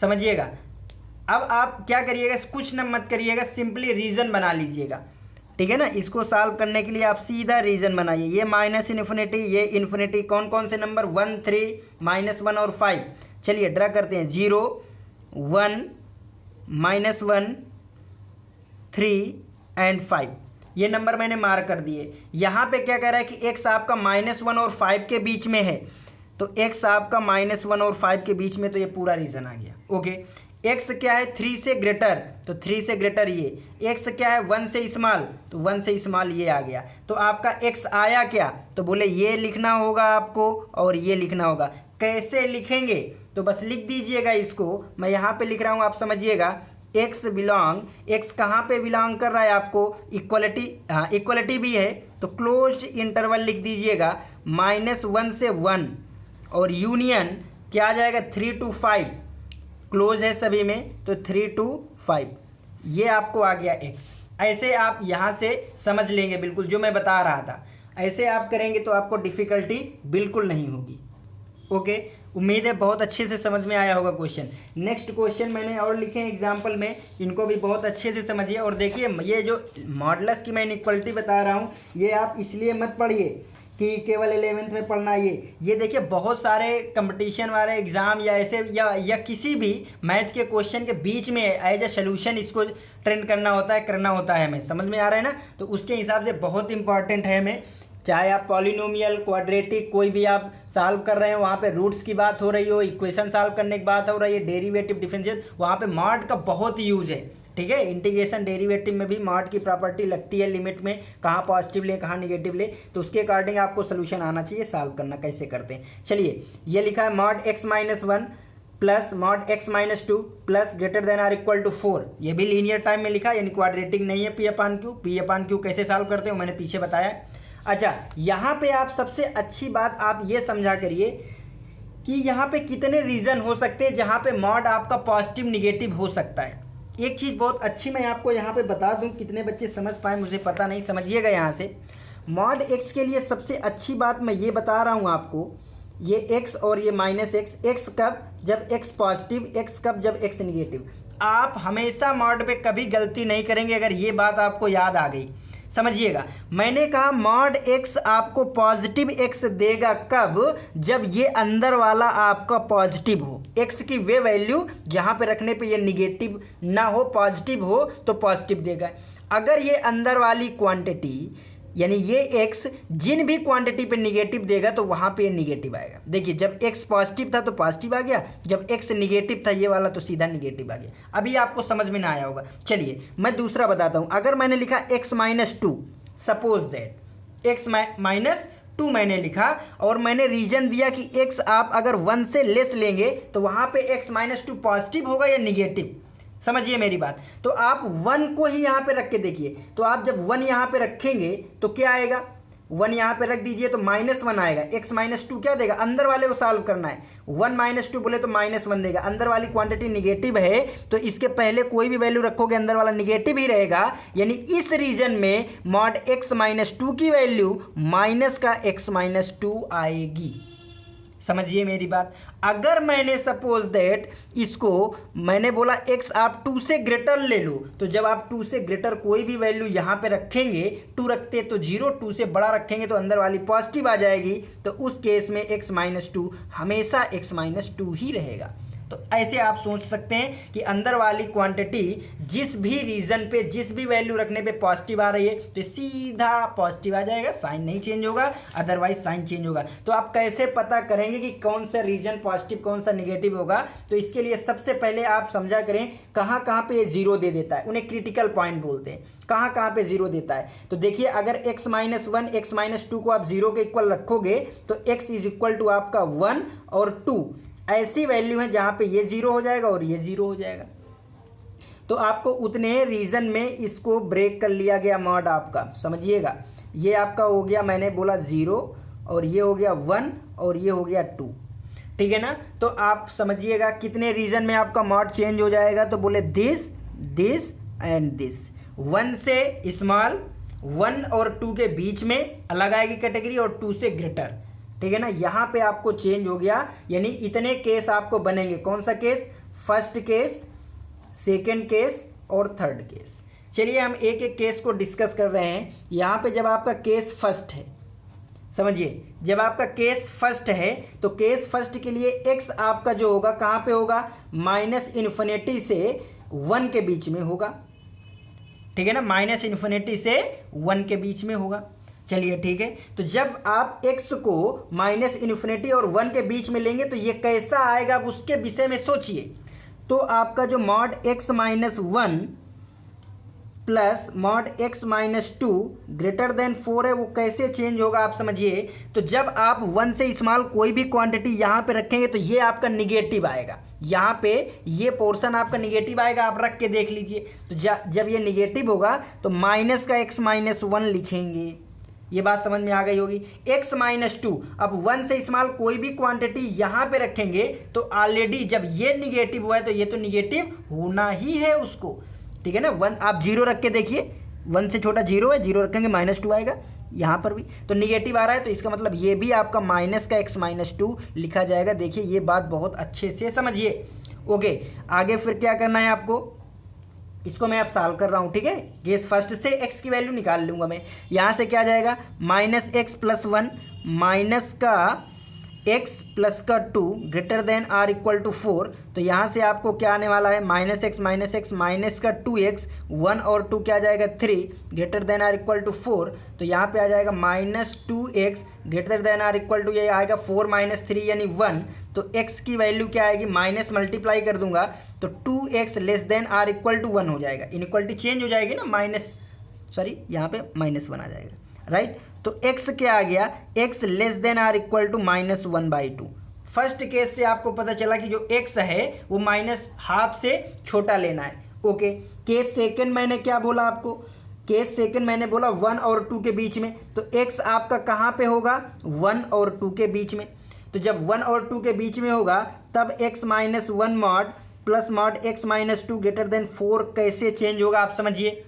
समझिएगा। अब आप क्या करिएगा, कुछ न मत करिएगा, सिंपली रीजन बना लीजिएगा, ठीक है ना। इसको सॉल्व करने के लिए आप सीधा रीजन बनाइए, ये -इन्फिनिटी ये इन्फिनिटी, कौन कौन से नंबर 1 3 -1 और 5। चलिए ड्रा करते हैं, 0 1 -1 3 एंड 5, ये नंबर मैंने मार्क कर दिए। यहाँ पे क्या कह रहा है कि x आपका -1 और 5 के बीच में है, तो x आपका -1 और 5 के बीच में, तो ये पूरा रीजन आ गया। ओके, x क्या है 3 से ग्रेटर, तो 3 से ग्रेटर ये, x क्या है 1 से स्मॉल, तो 1 से स्मॉल ये आ गया। तो आपका x आया क्या, तो बोले ये लिखना होगा आपको और ये लिखना होगा। कैसे लिखेंगे, तो बस लिख दीजिएगा इसको, मैं यहाँ पे लिख रहा हूँ, आप समझिएगा। x कहाँ पे बिलोंग कर रहा है आपको, इक्वलिटी, हाँ इक्वलिटी भी है, तो क्लोज्ड इंटरवल लिख दीजिएगा -1 से 1, और यूनियन क्या आ जाएगा 3 to 5, क्लोज है सभी में, तो 3 to 5, ये आपको आ गया x। ऐसे आप यहाँ से समझ लेंगे, बिल्कुल जो मैं बता रहा था, ऐसे आप करेंगे तो आपको डिफ़िकल्टी बिल्कुल नहीं होगी। ओके, उम्मीद है बहुत अच्छे से समझ में आया होगा क्वेश्चन। नेक्स्ट क्वेश्चन मैंने और लिखे हैं एग्जाम्पल में, इनको भी बहुत अच्छे से समझिए। और देखिए ये जो मॉडुलस की मैं इनइक्वालिटी बता रहा हूँ, ये आप इसलिए मत पढ़िए कि केवल 11th में पढ़ना। ये देखिए बहुत सारे कंपटीशन वाले एग्ज़ाम या ऐसे या किसी भी मैथ के क्वेश्चन के बीच में एज ए सोल्यूशन इसको ट्रेंड करना होता है हमें, समझ में आ रहा है ना। तो उसके हिसाब से बहुत इंपॉर्टेंट है हमें, चाहे आप पॉलिनोमियल, क्वाड्रेटिक कोई भी आप सॉल्व कर रहे हैं, वहाँ पे रूट्स की बात हो रही हो, इक्वेशन सॉल्व करने की बात हो रही है, डेरिवेटिव, डिफरेंशियल, वहाँ पे मॉड का बहुत यूज है, ठीक है। इंटीग्रेशन डेरिवेटिव में भी मॉड की प्रॉपर्टी लगती है, लिमिट में कहाँ पॉजिटिव ले कहाँ निगेटिव ले, तो उसके अकॉर्डिंग आपको सोल्यूशन आना चाहिए, सॉल्व करना कैसे करते हैं। चलिए ये लिखा है mod x-1 plus mod x-2 plus greater than or equal to 4, ये भी लीनियर टाइम में लिखा, यानी क्वाड्रेटिक नहीं है। p/q कैसे सॉल्व करते हो मैंने पीछे बताया। अच्छा, यहाँ पे आप सबसे अच्छी बात आप ये समझा करिए कि यहाँ पे कितने रीज़न हो सकते हैं जहाँ पे मॉड आपका पॉजिटिव निगेटिव हो सकता है। एक चीज़ बहुत अच्छी मैं आपको यहाँ पे बता दूँ, कितने बच्चे समझ पाए मुझे पता नहीं, समझिएगा यहाँ से। मॉड x के लिए सबसे अच्छी बात मैं ये बता रहा हूँ आपको, ये x और ये -x, x कब, जब x पॉजिटिव, x कब, जब x निगेटिव। आप हमेशा मॉड पे कभी गलती नहीं करेंगे अगर ये बात आपको याद आ गई। समझिएगा, मैंने कहा मॉड x आपको पॉजिटिव x देगा कब, जब ये अंदर वाला आपका पॉजिटिव हो, x की वे वैल्यू जहाँ पे रखने पे ये निगेटिव ना हो, पॉजिटिव हो तो पॉजिटिव देगा। अगर ये अंदर वाली क्वांटिटी यानी ये x जिन भी क्वांटिटी पे निगेटिव देगा तो वहाँ पे ये निगेटिव आएगा। देखिए जब x पॉजिटिव था तो पॉजिटिव आ गया, जब x निगेटिव था ये वाला तो सीधा निगेटिव आ गया। अभी आपको समझ में ना आया होगा। चलिए मैं दूसरा बताता हूँ। अगर मैंने लिखा x-2, सपोज दैट x-2 मैंने लिखा और मैंने रीजन दिया कि x आप अगर 1 से लेस लेंगे तो वहाँ पे x-2 पॉजिटिव होगा या निगेटिव। समझिए मेरी बात। तो आप 1 को ही यहाँ पे रख के देखिए, तो आप जब 1 यहाँ पे रखेंगे तो क्या आएगा, 1 यहाँ पे रख दीजिए तो -1 आएगा। x-2 क्या देगा, अंदर वाले को सॉल्व करना है। 1 -2 बोले तो -1 देगा। अंदर वाली क्वांटिटी निगेटिव है तो इसके पहले कोई भी वैल्यू रखोगे अंदर वाला निगेटिव ही रहेगा, यानी इस रीजन में मॉड x-2 की वैल्यू माइनस का x-2 आएगी। समझिए मेरी बात। अगर मैंने सपोज दैट इसको मैंने बोला x आप 2 से ग्रेटर ले लो, तो जब आप 2 से ग्रेटर कोई भी वैल्यू यहाँ पे रखेंगे, 2 रखते तो 0, 2 से बड़ा रखेंगे तो अंदर वाली पॉजिटिव आ जाएगी, तो उस केस में x-2 हमेशा x-2 ही रहेगा। तो ऐसे आप सोच सकते हैं कि अंदर वाली क्वांटिटी जिस भी रीजन पे जिस भी वैल्यू रखने पे पॉजिटिव आ रही है तो सीधा पॉजिटिव आ जाएगा, साइन नहीं चेंज होगा, अदरवाइज साइन चेंज होगा। तो आप कैसे पता करेंगे कि कौन सा रीजन पॉजिटिव कौन सा निगेटिव होगा? तो इसके लिए सबसे पहले आप समझा करें कहाँ कहाँ पे जीरो दे देता है, उन्हें क्रिटिकल पॉइंट बोलते हैं, कहाँ कहाँ पे जीरो देता है। तो देखिए अगर x-1 x-2 को आप जीरो के इक्वल रखोगे तो x इज इक्वल टू आपका 1 और 2 ऐसी वैल्यू है जहाँ पे ये जीरो हो जाएगा और ये जीरो हो जाएगा। तो आपको उतने रीजन में इसको ब्रेक कर लिया गया मॉड आपका, समझिएगा। ये आपका हो गया, मैंने बोला 0 और ये हो गया 1 और ये हो गया 2, ठीक है ना। तो आप समझिएगा कितने रीजन में आपका मॉड चेंज हो जाएगा। तो बोले दिस दिस एंड दिस, 1 से स्मॉल 1 और 2 के बीच में अलग आएगी कैटेगरी और 2 से ग्रेटर, ठीक है ना। यहाँ पे आपको चेंज हो गया, यानी इतने केस आपको बनेंगे। कौन सा case? First case, second case और थर्ड केस। चलिए हम एक एक केस को डिस्कस कर रहे हैं। यहाँ पे जब आपका केस फर्स्ट है, समझिए जब आपका केस फर्स्ट है तो केस फर्स्ट के लिए x आपका जो होगा कहाँ पे होगा? -∞ से 1 के बीच में होगा, ठीक है ना। -∞ से 1 के बीच में होगा। चलिए ठीक है, तो जब आप x को -∞ और 1 के बीच में लेंगे तो ये कैसा आएगा आप उसके विषय में सोचिए। तो आपका जो mod x-1 plus mod x-2 greater than 4 है वो कैसे चेंज होगा आप समझिए। तो जब आप 1 से स्मॉल कोई भी क्वांटिटी यहाँ पे रखेंगे तो ये आपका निगेटिव आएगा, यहाँ पे ये पोर्शन आपका निगेटिव आएगा, आप रख के देख लीजिए। तो जब ये निगेटिव होगा तो माइनस का x-1 लिखेंगे, ये बात समझ में आ गई होगी। x-2, अब 1 से स्मॉल कोई भी क्वांटिटी यहाँ पे रखेंगे तो ऑलरेडी जब ये निगेटिव हुआ है तो ये तो निगेटिव होना ही है उसको, ठीक है ना। 1 आप 0 रख के देखिए, 1 से छोटा 0 है, 0 रखेंगे -2 आएगा, यहाँ पर भी तो निगेटिव आ रहा है तो इसका मतलब ये भी आपका माइनस का x-2 लिखा जाएगा। देखिए ये बात बहुत अच्छे से समझिए। ओके, आगे फिर क्या करना है आपको, इसको मैं अब सॉल्व कर रहा हूँ, ठीक है। केस फर्स्ट से x की वैल्यू निकाल लूँगा मैं। यहाँ से क्या जाएगा? -x+1 माइनस का x प्लस का 2 greater than or equal to 4। तो यहाँ से आपको क्या आने वाला है? -x माइनस का 2x, 1 और 2 क्या आ जाएगा? 3 greater than or equal to 4। तो यहाँ पे आ जाएगा -2x greater than or equal to, ये आएगा 4 - 3 यानी 1। तो x की वैल्यू क्या आएगी? माइनस मल्टीप्लाई कर दूंगा तो 2x less than or equal to 1 हो जाएगा। इनइक्वालिटी चेंज हो जाएगी ना, यहाँ पे -1 आ जाएगा, राइट। तो x क्या आ गया? x less than or equal to -1/2। First case से आपको पता चला कि जो x है वो -½ से छोटा लेना है। ओके, केस सेकंड मैंने क्या बोला आपको? केस सेकंड मैंने बोला 1 और 2 के बीच में। तो x आपका कहाँ पे होगा? 1 और 2 के बीच में। तो जब 1 और 2 के बीच में होगा तब x-1 mod plus mod x-2 greater than 4 कैसे चेंज होगा आप समझिए।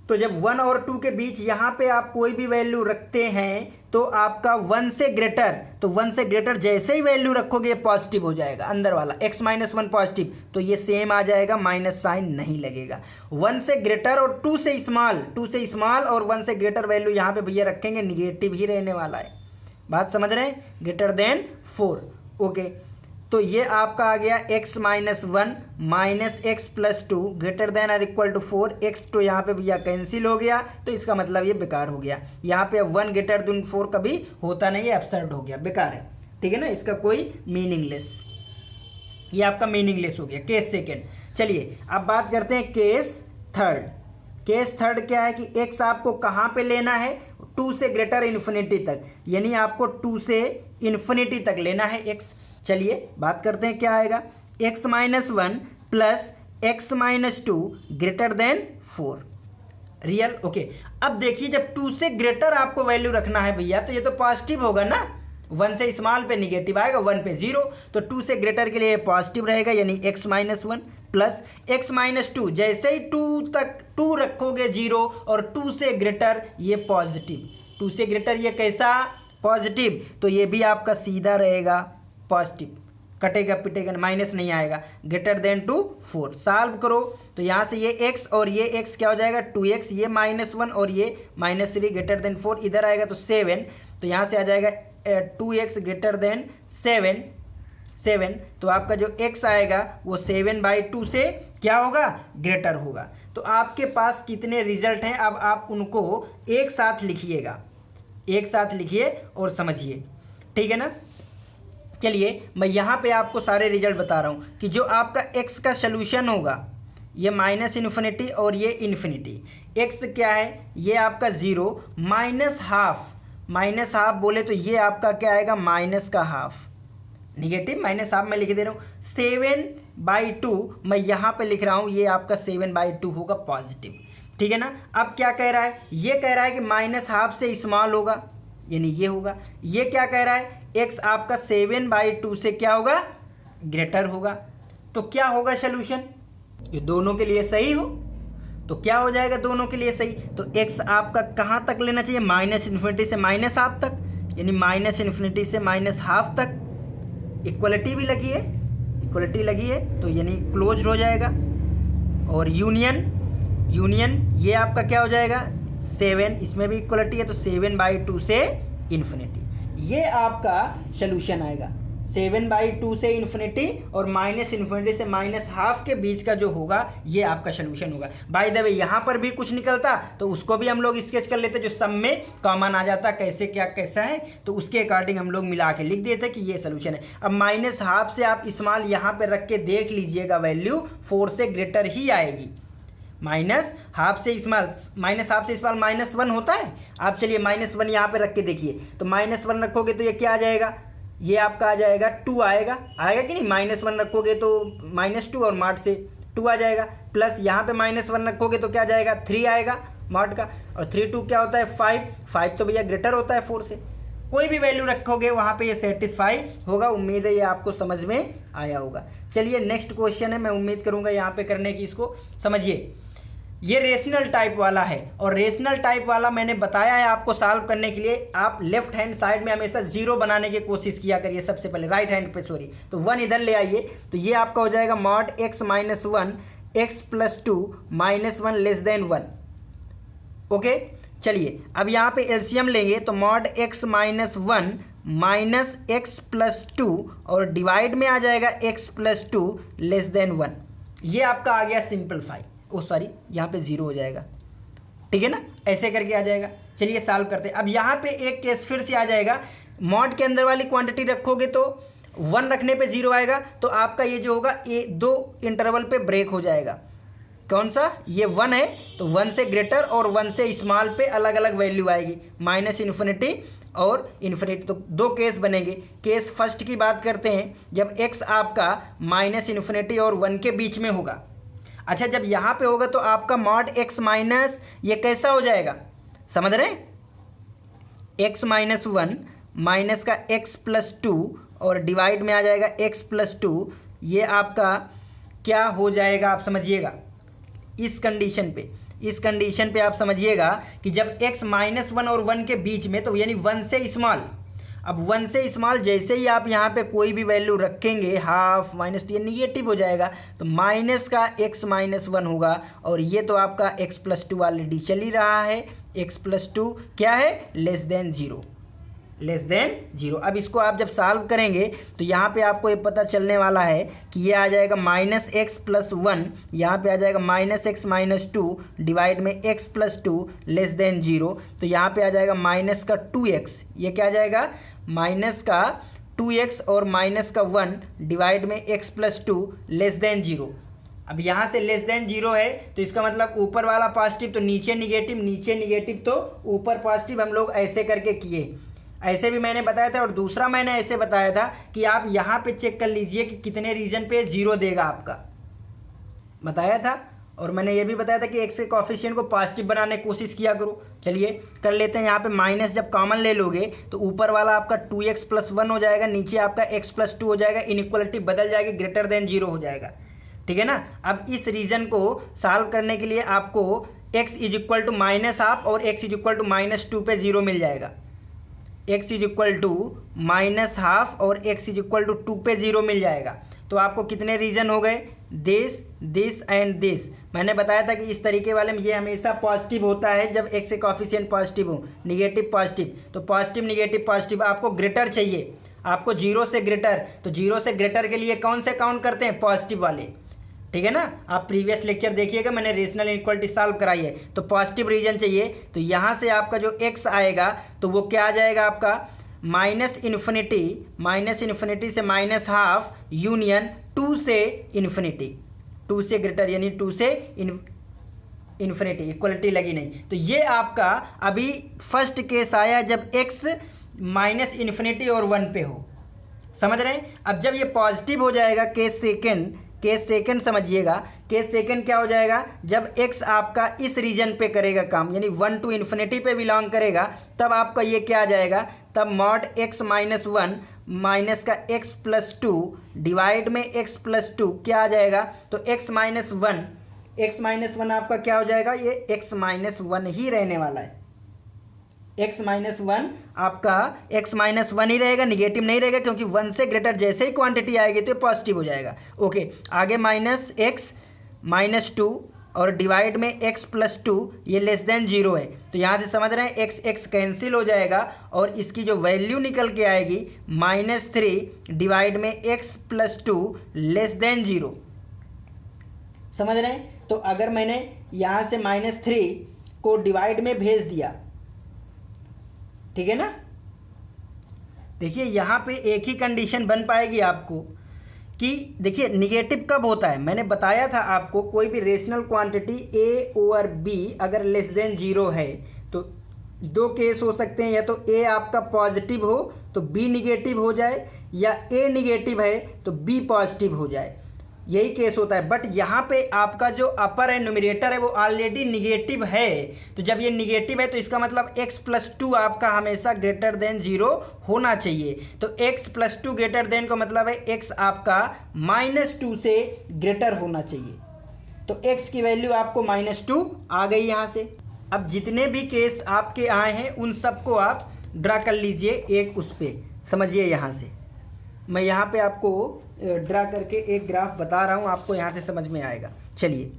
तो जब 1 और 2 के बीच यहाँ पे आप कोई भी वैल्यू रखते हैं तो आपका 1 से ग्रेटर, तो 1 से ग्रेटर जैसे ही वैल्यू रखोगे पॉजिटिव हो जाएगा, अंदर वाला x-1 पॉजिटिव, तो ये सेम आ जाएगा, माइनस साइन नहीं लगेगा। 1 से ग्रेटर और 2 से स्मॉल और 1 से ग्रेटर वैल्यू यहाँ पे भैया रखेंगे, निगेटिव ही रहने वाला है। बात समझ रहे हैं? Greater than 4। ओके, तो ये आपका आ गया x-1 minus x+2 greater than or equal to 4। x तो यहाँ पे भैया कैंसिल हो गया तो इसका मतलब ये बेकार हो गया। यहाँ पे 1 ग्रेटर देन 4 कभी होता नहीं है, एब्सर्ड हो गया, बेकार है, ठीक है ना। इसका कोई मीनिंगलेस, ये आपका मीनिंगलेस हो गया केस सेकेंड। चलिए अब बात करते हैं केस थर्ड। केस थर्ड क्या है कि x आपको कहाँ पे लेना है? 2 से ग्रेटर इन्फिनिटी तक, यानी आपको 2 से इन्फिनिटी तक लेना है x। चलिए बात करते हैं क्या आएगा? x-1 plus x-2 greater than 4 real. Okay, अब देखिए जब 2 से ग्रेटर आपको वैल्यू रखना है भैया तो ये तो पॉजिटिव होगा ना, 1 से स्मॉल पे निगेटिव आएगा, 1 पे 0, तो 2 से ग्रेटर के लिए पॉजिटिव रहेगा, यानी x-1 प्लस x-2 जैसे ही 2 रखोगे 0 और 2 से ग्रेटर ये पॉजिटिव, 2 से ग्रेटर ये कैसा? पॉजिटिव, तो ये भी आपका सीधा रहेगा पॉजिटिव, कटेगा पिटेगा, माइनस नहीं आएगा। ग्रेटर देन टू 4 सॉल्व करो तो यहाँ से ये x और ये x क्या हो जाएगा? 2x, ये -1 और ये -3 ग्रेटर देन 4, इधर आएगा तो 7, तो यहाँ से आ जाएगा 2x ग्रेटर देन 7 7, तो आपका जो x आएगा वो 7/2 से क्या होगा, ग्रेटर होगा। तो आपके पास कितने रिजल्ट हैं, अब आप उनको एक साथ लिखिएगा, एक साथ लिखिए और समझिए, ठीक है ना। चलिए मैं यहाँ पे आपको सारे रिजल्ट बता रहा हूँ कि जो आपका x का सलूशन होगा ये -इन्फिनिटी और ये इन्फिनिटी। x क्या है, ये आपका 0, -हाफ बोले तो ये आपका क्या आएगा, माइनस का हाफ, निगेटिव -हाफ मैं लिख दे रहा हूँ। 7/2 मैं यहाँ पे लिख रहा हूँ, ये आपका 7/2 होगा पॉजिटिव, ठीक है ना। अब क्या कह रहा है, ये कह रहा है कि -हाफ से स्मॉल होगा, यानी ये होगा। ये क्या कह रहा है, x आपका 7/2 से क्या होगा, ग्रेटर होगा। तो क्या होगा सोल्यूशन, ये दोनों के लिए सही हो तो क्या हो जाएगा, दोनों के लिए सही। तो x आपका कहाँ तक लेना चाहिए, -इन्फिनिटी से -हाफ तक, यानी -इन्फिनिटी से -हाफ तक। इक्वलिटी भी लगी है, इक्वलिटी लगी है तो यानी क्लोज हो जाएगा। और यूनियन ये आपका क्या हो जाएगा, 7, इसमें भी इक्वलिटी है तो 7/2 से इन्फिनिटी। ये आपका सोल्यूशन आएगा, 7/2 से इन्फिनिटी और -इन्फिनिटी से -हाफ के बीच का जो होगा ये आपका सोल्यूशन होगा। बाय द वे यहाँ पर भी कुछ निकलता तो उसको भी हम लोग स्केच कर लेते, जो सब में कॉमन आ जाता, कैसे क्या कैसा है तो उसके अकॉर्डिंग हम लोग मिला के लिख देते कि ये सोल्यूशन है। अब -हाफ से आप स्मॉल यहाँ पे रख के देख लीजिएगा, वैल्यू 4 से ग्रेटर ही आएगी। -हाफ से स्मॉल -1 होता है। आप चलिए -1 यहाँ पे रख के देखिए, तो -1 रखोगे तो ये क्या आ जाएगा, ये आपका आ जाएगा 2 आएगा कि नहीं। -1 रखोगे तो -2 और मॉड से 2 आ जाएगा, प्लस यहाँ पे -1 रखोगे तो क्या जाएगा, 3 आएगा मॉड का, और 3 2 क्या होता है, 5 तो भैया ग्रेटर होता है 4 से। कोई भी वैल्यू रखोगे वहाँ पे ये सेटिस्फाई होगा। उम्मीद है ये आपको समझ में आया होगा। चलिए नेक्स्ट क्वेश्चन है, मैं उम्मीद करूँगा यहाँ पे करने की, इसको समझिए। ये रेशनल टाइप वाला है, और रेशनल टाइप वाला मैंने बताया है आपको सॉल्व करने के लिए आप लेफ्ट हैंड साइड में हमेशा 0 बनाने की कोशिश किया करिए, सबसे पहले राइट हैंड पे, सॉरी, तो 1 इधर ले आइए, तो ये आपका हो जाएगा mod x - 1 x + 2 -1 < 1। ओके, चलिए अब यहाँ पे एलसीएम लेंगे तो mod x - 1 x + 2 और डिवाइड में आ जाएगा x + 2 < 1। ये आपका आ गया सिंपलीफाई, सॉरी यहाँ पे 0 हो जाएगा, ठीक है ना, ऐसे करके आ जाएगा। चलिए सॉल्व करते हैं। अब यहाँ पे एक केस फिर से आ जाएगा, मॉड के अंदर वाली क्वांटिटी रखोगे तो 1 रखने पे 0 आएगा, तो आपका ये जो होगा ये 2 इंटरवल पे ब्रेक हो जाएगा। कौन सा, ये 1 है तो 1 से ग्रेटर और 1 से स्मॉल पे अलग अलग वैल्यू आएगी, -इन्फिनिटी और इन्फिनिटी। तो 2 केस बनेंगे। केस फर्स्ट की बात करते हैं, जब x आपका -इन्फिनिटी और 1 के बीच में होगा। अच्छा, जब यहाँ पे होगा तो आपका mod x माइनस ये कैसा हो जाएगा, समझ रहे हैं, x - 1 माइनस का x + 2 और डिवाइड में आ जाएगा x + 2। ये आपका क्या हो जाएगा, आप समझिएगा इस कंडीशन पे आप समझिएगा कि जब x -1 और 1 के बीच में, तो यानी 1 से स्मॉल। अब 1 से स्मॉल जैसे ही आप यहाँ पे कोई भी वैल्यू रखेंगे, हाफ माइनस, तो ये निगेटिव हो जाएगा, तो माइनस का x - 1 होगा। और ये तो आपका x + 2 ऑलरेडी चल ही रहा है, x + 2 क्या है, <0। अब इसको आप जब सॉल्व करेंगे तो यहाँ पे आपको ये पता चलने वाला है कि ये आ जाएगा -x + 1, यहाँ पे आ जाएगा -x - 2 डिवाइड में x + 2 <0। तो यहाँ पे आ जाएगा माइनस का 2x, ये क्या आ जाएगा, माइनस का 2x और माइनस का 1 डिवाइड में x + 2 <0। अब यहाँ से <0 है तो इसका मतलब ऊपर वाला पॉजिटिव तो नीचे निगेटिव तो ऊपर पॉजिटिव, हम लोग ऐसे करके किए। ऐसे भी मैंने बताया था, और दूसरा मैंने ऐसे बताया था कि आप यहाँ पे चेक कर लीजिए कि कितने रीजन पे 0 देगा आपका, बताया था। और मैंने ये भी बताया था कि x के कोफिशिएंट को पॉजिटिव बनाने की कोशिश किया करो। चलिए कर लेते हैं। यहाँ पे माइनस जब कॉमन ले लोगे तो ऊपर वाला आपका 2x + 1 हो जाएगा, नीचे आपका x + 2 हो जाएगा, इनइक्वलिटी बदल जाएगी, <0 हो जाएगा, ठीक है ना। अब इस रीजन को सॉल्व करने के लिए आपको x = -1/2 और x = -2 पे 0 मिल जाएगा, x = -1/2 और x = 2 पे 0 मिल जाएगा। तो आपको कितने रीजन हो गए, दिस एंड दिस। मैंने बताया था कि इस तरीके वाले में ये हमेशा पॉजिटिव होता है जब x के कोफिशिएंट पॉजिटिव हो, निगेटिव पॉजिटिव, तो पॉजिटिव निगेटिव पॉजिटिव आपको ग्रेटर चाहिए। आपको जीरो से ग्रेटर, तो जीरो से ग्रेटर के लिए कौन से काउंट करते हैं? पॉजिटिव वाले, ठीक है ना। आप प्रीवियस लेक्चर देखिएगा, मैंने रेशनल इनइक्वालिटी सॉल्व कराई है। तो पॉजिटिव रीजन चाहिए, तो यहाँ से आपका जो x आएगा तो वो क्या आ जाएगा आपका माइनस इन्फिनिटी से माइनस हाफ यूनियन 2 से इन्फिनिटी, 2 से ग्रेटर यानी 2 से इन्फिनिटी, इक्वलिटी लगी नहीं। तो ये आपका अभी फर्स्ट केस आया जब x माइनस इन्फिनिटी और 1 पे हो, समझ रहे हैं। अब जब ये पॉजिटिव हो जाएगा केस सेकंड समझिएगा, केस सेकंड क्या हो जाएगा? जब x आपका इस रीजन पे करेगा काम, यानी 1 टू इन्फिनिटी पे बिलोंग करेगा, तब आपका ये क्या आ जाएगा? तब मॉड x माइनस 1 माइनस का x प्लस 2 डिवाइड में x प्लस 2 क्या आ जाएगा? तो x माइनस 1 आपका क्या हो जाएगा? ये x माइनस 1 ही रहने वाला है। x माइनस 1 आपका x माइनस 1 ही रहेगा, निगेटिव नहीं रहेगा, क्योंकि 1 से ग्रेटर जैसे ही क्वांटिटी आएगी तो पॉजिटिव हो जाएगा। ओके, आगे माइनस x माइनस 2 और डिवाइड में x प्लस 2, ये लेस देन 0 है। तो यहाँ से समझ रहे हैं x कैंसिल हो जाएगा और इसकी जो वैल्यू निकल के आएगी -3 डिवाइड में x प्लस 2 लेस देन 0, समझ रहे हैं। तो अगर मैंने यहाँ से -3 को डिवाइड में भेज दिया, ठीक है ना, देखिए यहाँ पे एक ही कंडीशन बन पाएगी आपको कि देखिए निगेटिव कब होता है, मैंने बताया था आपको, कोई भी rational quantity a over b अगर लेस देन 0 है तो दो केस हो सकते हैं, या तो a आपका पॉजिटिव हो तो b निगेटिव हो जाए, या a निगेटिव है तो b पॉजिटिव हो जाए, यही केस होता है। बट यहाँ पे आपका जो अपर है, न्यूमरेटर है, वो ऑलरेडी निगेटिव है। तो जब ये निगेटिव है तो इसका मतलब x प्लस 2 आपका हमेशा ग्रेटर देन 0 होना चाहिए। तो x प्लस 2 ग्रेटर देन का मतलब है x आपका -2 से ग्रेटर होना चाहिए। तो x की वैल्यू आपको -2 आ गई यहाँ से। अब जितने भी केस आपके आए हैं उन सबको आप ड्रा कर लीजिए एक उस पर, समझिए। यहाँ से मैं यहाँ पे आपको ड्रा करके एक ग्राफ बता रहा हूँ, आपको यहाँ से समझ में आएगा। चलिए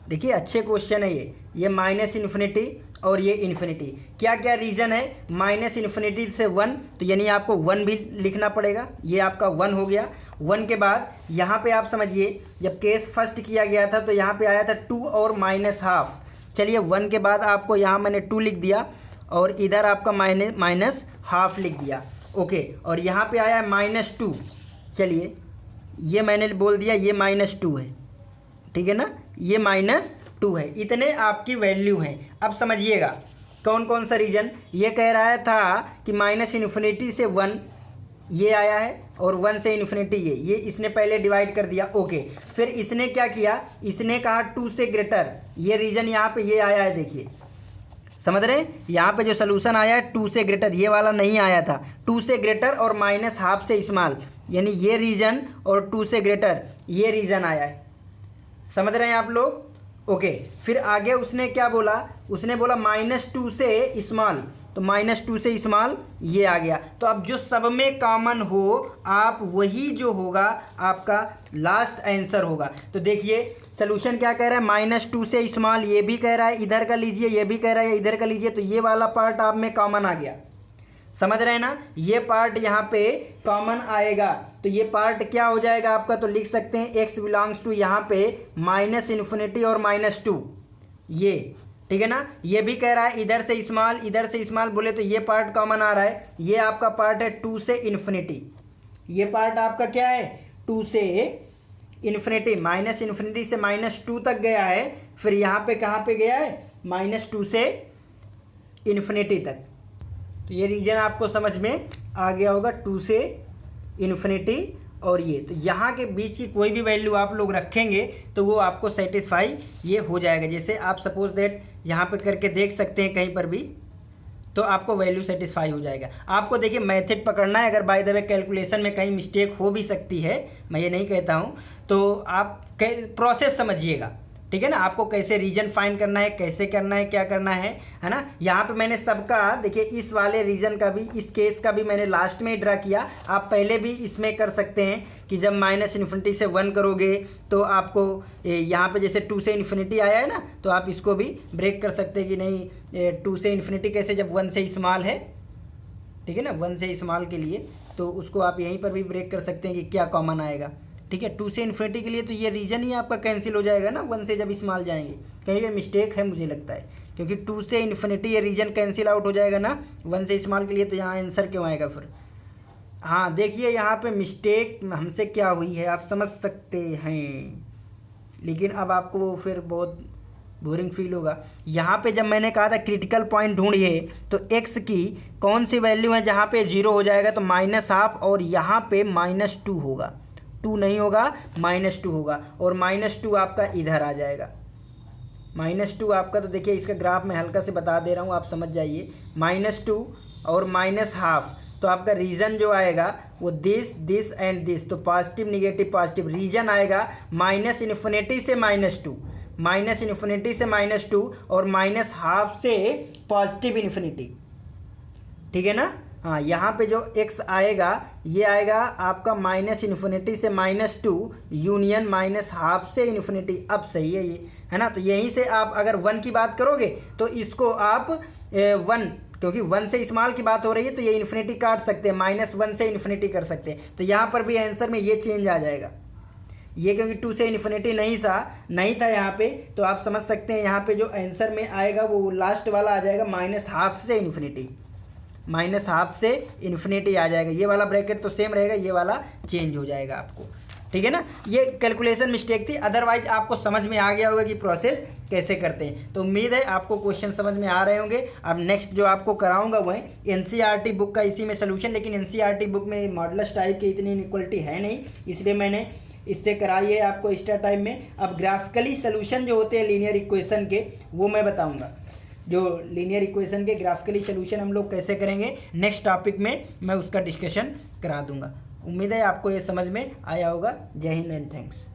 देखिए, अच्छे क्वेश्चन है ये माइनस इन्फिनिटी और ये इन्फिनिटी। क्या क्या रीज़न है? माइनस इन्फिनिटी से 1, तो यानी आपको 1 भी लिखना पड़ेगा, ये आपका 1 हो गया। 1 के बाद यहाँ पे आप समझिए, जब केस फर्स्ट किया गया था तो यहाँ पे आया था 2 और माइनस हाफ। चलिए 1 के बाद आपको यहाँ मैंने 2 लिख दिया और इधर आपका माइनस हाफ लिख दिया। ओके, और यहाँ पे आया है -2। चलिए ये मैंने बोल दिया ये -2 है, ठीक है ना, ये -2 है। इतने आपकी वैल्यू हैं। अब समझिएगा कौन कौन सा रीजन। ये कह रहा था कि माइनस इन्फिनिटी से 1 ये आया है और 1 से इन्फिनिटी ये इसने पहले डिवाइड कर दिया। ओके, फिर इसने क्या किया? इसने कहा 2 से ग्रेटर, ये रीजन यहाँ पे ये आया है, देखिए समझ रहे हैं। यहाँ पे जो सोल्यूशन आया है 2 से ग्रेटर, ये वाला नहीं आया था। 2 से ग्रेटर और माइनस हाफ से स्मॉल, यानी ये रीजन और 2 से ग्रेटर ये रीजन आया है, समझ रहे हैं आप लोग। ओके, फिर आगे उसने क्या बोला? उसने बोला -2 से स्मॉल, तो -2 से स्मॉल ये आ गया। तो अब जो सब में कॉमन हो आप वही जो होगा आपका लास्ट आंसर होगा। तो देखिए सोल्यूशन क्या कह रहा है? -2 से स्मॉल ये भी कह रहा है, इधर का लीजिए, ये भी कह रहा है इधर का लीजिए, तो ये वाला पार्ट आप में कॉमन आ गया, समझ रहे हैं ना। ये पार्ट यहाँ पे कॉमन आएगा, तो ये पार्ट क्या हो जाएगा आपका? तो लिख सकते हैं x बिलोंग्स टू यहाँ पे -इन्फिनिटी और -2, ये ठीक है ना। ये भी कह रहा है इधर से स्मॉल, इधर से स्मॉल बोले तो ये पार्ट कॉमन आ रहा है। ये आपका पार्ट है 2 से इन्फिनिटी, ये पार्ट आपका क्या है? 2 से इन्फिनिटी, माइनस इन्फिनिटी से -2 तक गया है। फिर यहाँ पे कहाँ पे गया है? -2 से इन्फिनिटी तक। तो ये रीजन आपको समझ में आ गया होगा, 2 से इन्फिनिटी और ये। तो यहाँ के बीच की कोई भी वैल्यू आप लोग रखेंगे तो वो आपको सेटिस्फाई ये हो जाएगा। जैसे आप सपोज दैट यहाँ पे करके देख सकते हैं कहीं पर भी, तो आपको वैल्यू सेटिस्फाई हो जाएगा। आपको देखिए मेथड पकड़ना है, अगर बाय द वे कैलकुलेशन में कहीं मिस्टेक हो भी सकती है, मैं ये नहीं कहता हूँ, तो आप प्रोसेस समझिएगा, ठीक है ना। आपको कैसे रीजन फाइंड करना है, कैसे करना है, क्या करना है ना। यहाँ पे मैंने सबका देखिए, इस वाले रीजन का भी, इस केस का भी मैंने लास्ट में ड्रा किया। आप पहले भी इसमें कर सकते हैं कि जब -इन्फिनिटी से 1 करोगे तो आपको यहाँ पे जैसे 2 से इन्फिनिटी आया है ना, तो आप इसको भी ब्रेक कर सकते हैं कि नहीं 2 से इन्फिनिटी कैसे, जब 1 से स्मॉल है, ठीक है ना, 1 से स्मॉल के लिए, तो उसको आप यहीं पर भी ब्रेक कर सकते हैं कि क्या कॉमन आएगा। ठीक है, 2 से इन्फिनिटी के लिए तो ये रीजन ही आपका कैंसिल हो जाएगा ना, 1 से जब स्मॉल जाएंगे। कहीं पे मिस्टेक है मुझे लगता है, क्योंकि 2 से इन्फिनिटी ये रीजन कैंसिल आउट हो जाएगा ना 1 से स्मॉल के लिए, तो यहाँ आंसर क्यों आएगा फिर। हाँ देखिए यहाँ पे मिस्टेक हमसे क्या हुई है आप समझ सकते हैं, लेकिन अब आपको वो फिर बहुत बोरिंग फील होगा। यहाँ पे जब मैंने कहा था क्रिटिकल पॉइंट ढूंढिए, तो x की कौन सी वैल्यू है जहाँ पे 0 हो जाएगा, तो -12, और यहाँ पे -2 होगा, 2 नहीं होगा, -2 होगा, और -2 आपका इधर आ जाएगा। -2 आपका, तो देखिए इसका ग्राफ मैं हल्का से बता दे रहा हूँ, आप समझ जाइए। -2 और -12, तो आपका रीजन जो आएगा वो दिस एंड दिस, तो पॉजिटिव निगेटिव पॉजिटिव रीजन आएगा -∞ से -2, -∞ से -2 और -12 से पॉजिटिव इन्फिनिटी। ठीक है ना। हाँ यहाँ पे जो x आएगा ये आएगा आपका -∞ से -2 यूनियन -12 से इन्फिनिटी। अब सही है ये, है ना। तो यहीं से आप अगर 1 की बात करोगे तो इसको आप 1, क्योंकि 1 से स्मॉल की बात हो रही है तो ये इन्फिनिटी काट सकते हैं, -1 से इन्फिनिटी कर सकते हैं। तो यहाँ पर भी आंसर में ये चेंज आ जाएगा, ये क्योंकि 2 से इन्फिनिटी नहीं था यहाँ पे, तो आप समझ सकते हैं यहाँ पे जो आंसर में आएगा वो लास्ट वाला आ जाएगा -12 से इन्फिनिटी, -12 से इन्फिनिटी आ जाएगा। ये वाला ब्रैकेट तो सेम रहेगा, ये वाला चेंज हो जाएगा आपको। ठीक है ना, ये कैलकुलेशन मिस्टेक थी, अदरवाइज आपको समझ में आ गया होगा कि प्रोसेस कैसे करते हैं। तो उम्मीद है आपको क्वेश्चन समझ में आ रहे होंगे। अब नेक्स्ट जो आपको कराऊंगा वो है एनसीईआरटी बुक का इसी में सोल्यूशन, लेकिन एनसीईआरटी बुक में मॉडुलस टाइप की इतनी इनइक्वालिटी है नहीं, इसलिए मैंने इससे कराई है आपको एक्स्ट्रा टाइम में। अब ग्राफिकली सोल्यूशन जो होते हैं लीनियर इक्वेशन के, वो मैं बताऊँगा। जो लीनियर इक्वेशन के ग्राफिकली सोल्यूशन हम लोग कैसे करेंगे नेक्स्ट टॉपिक में, मैं उसका डिस्कशन करा दूंगा। उम्मीद है आपको ये समझ में आया होगा। जय हिंद एंड थैंक्स।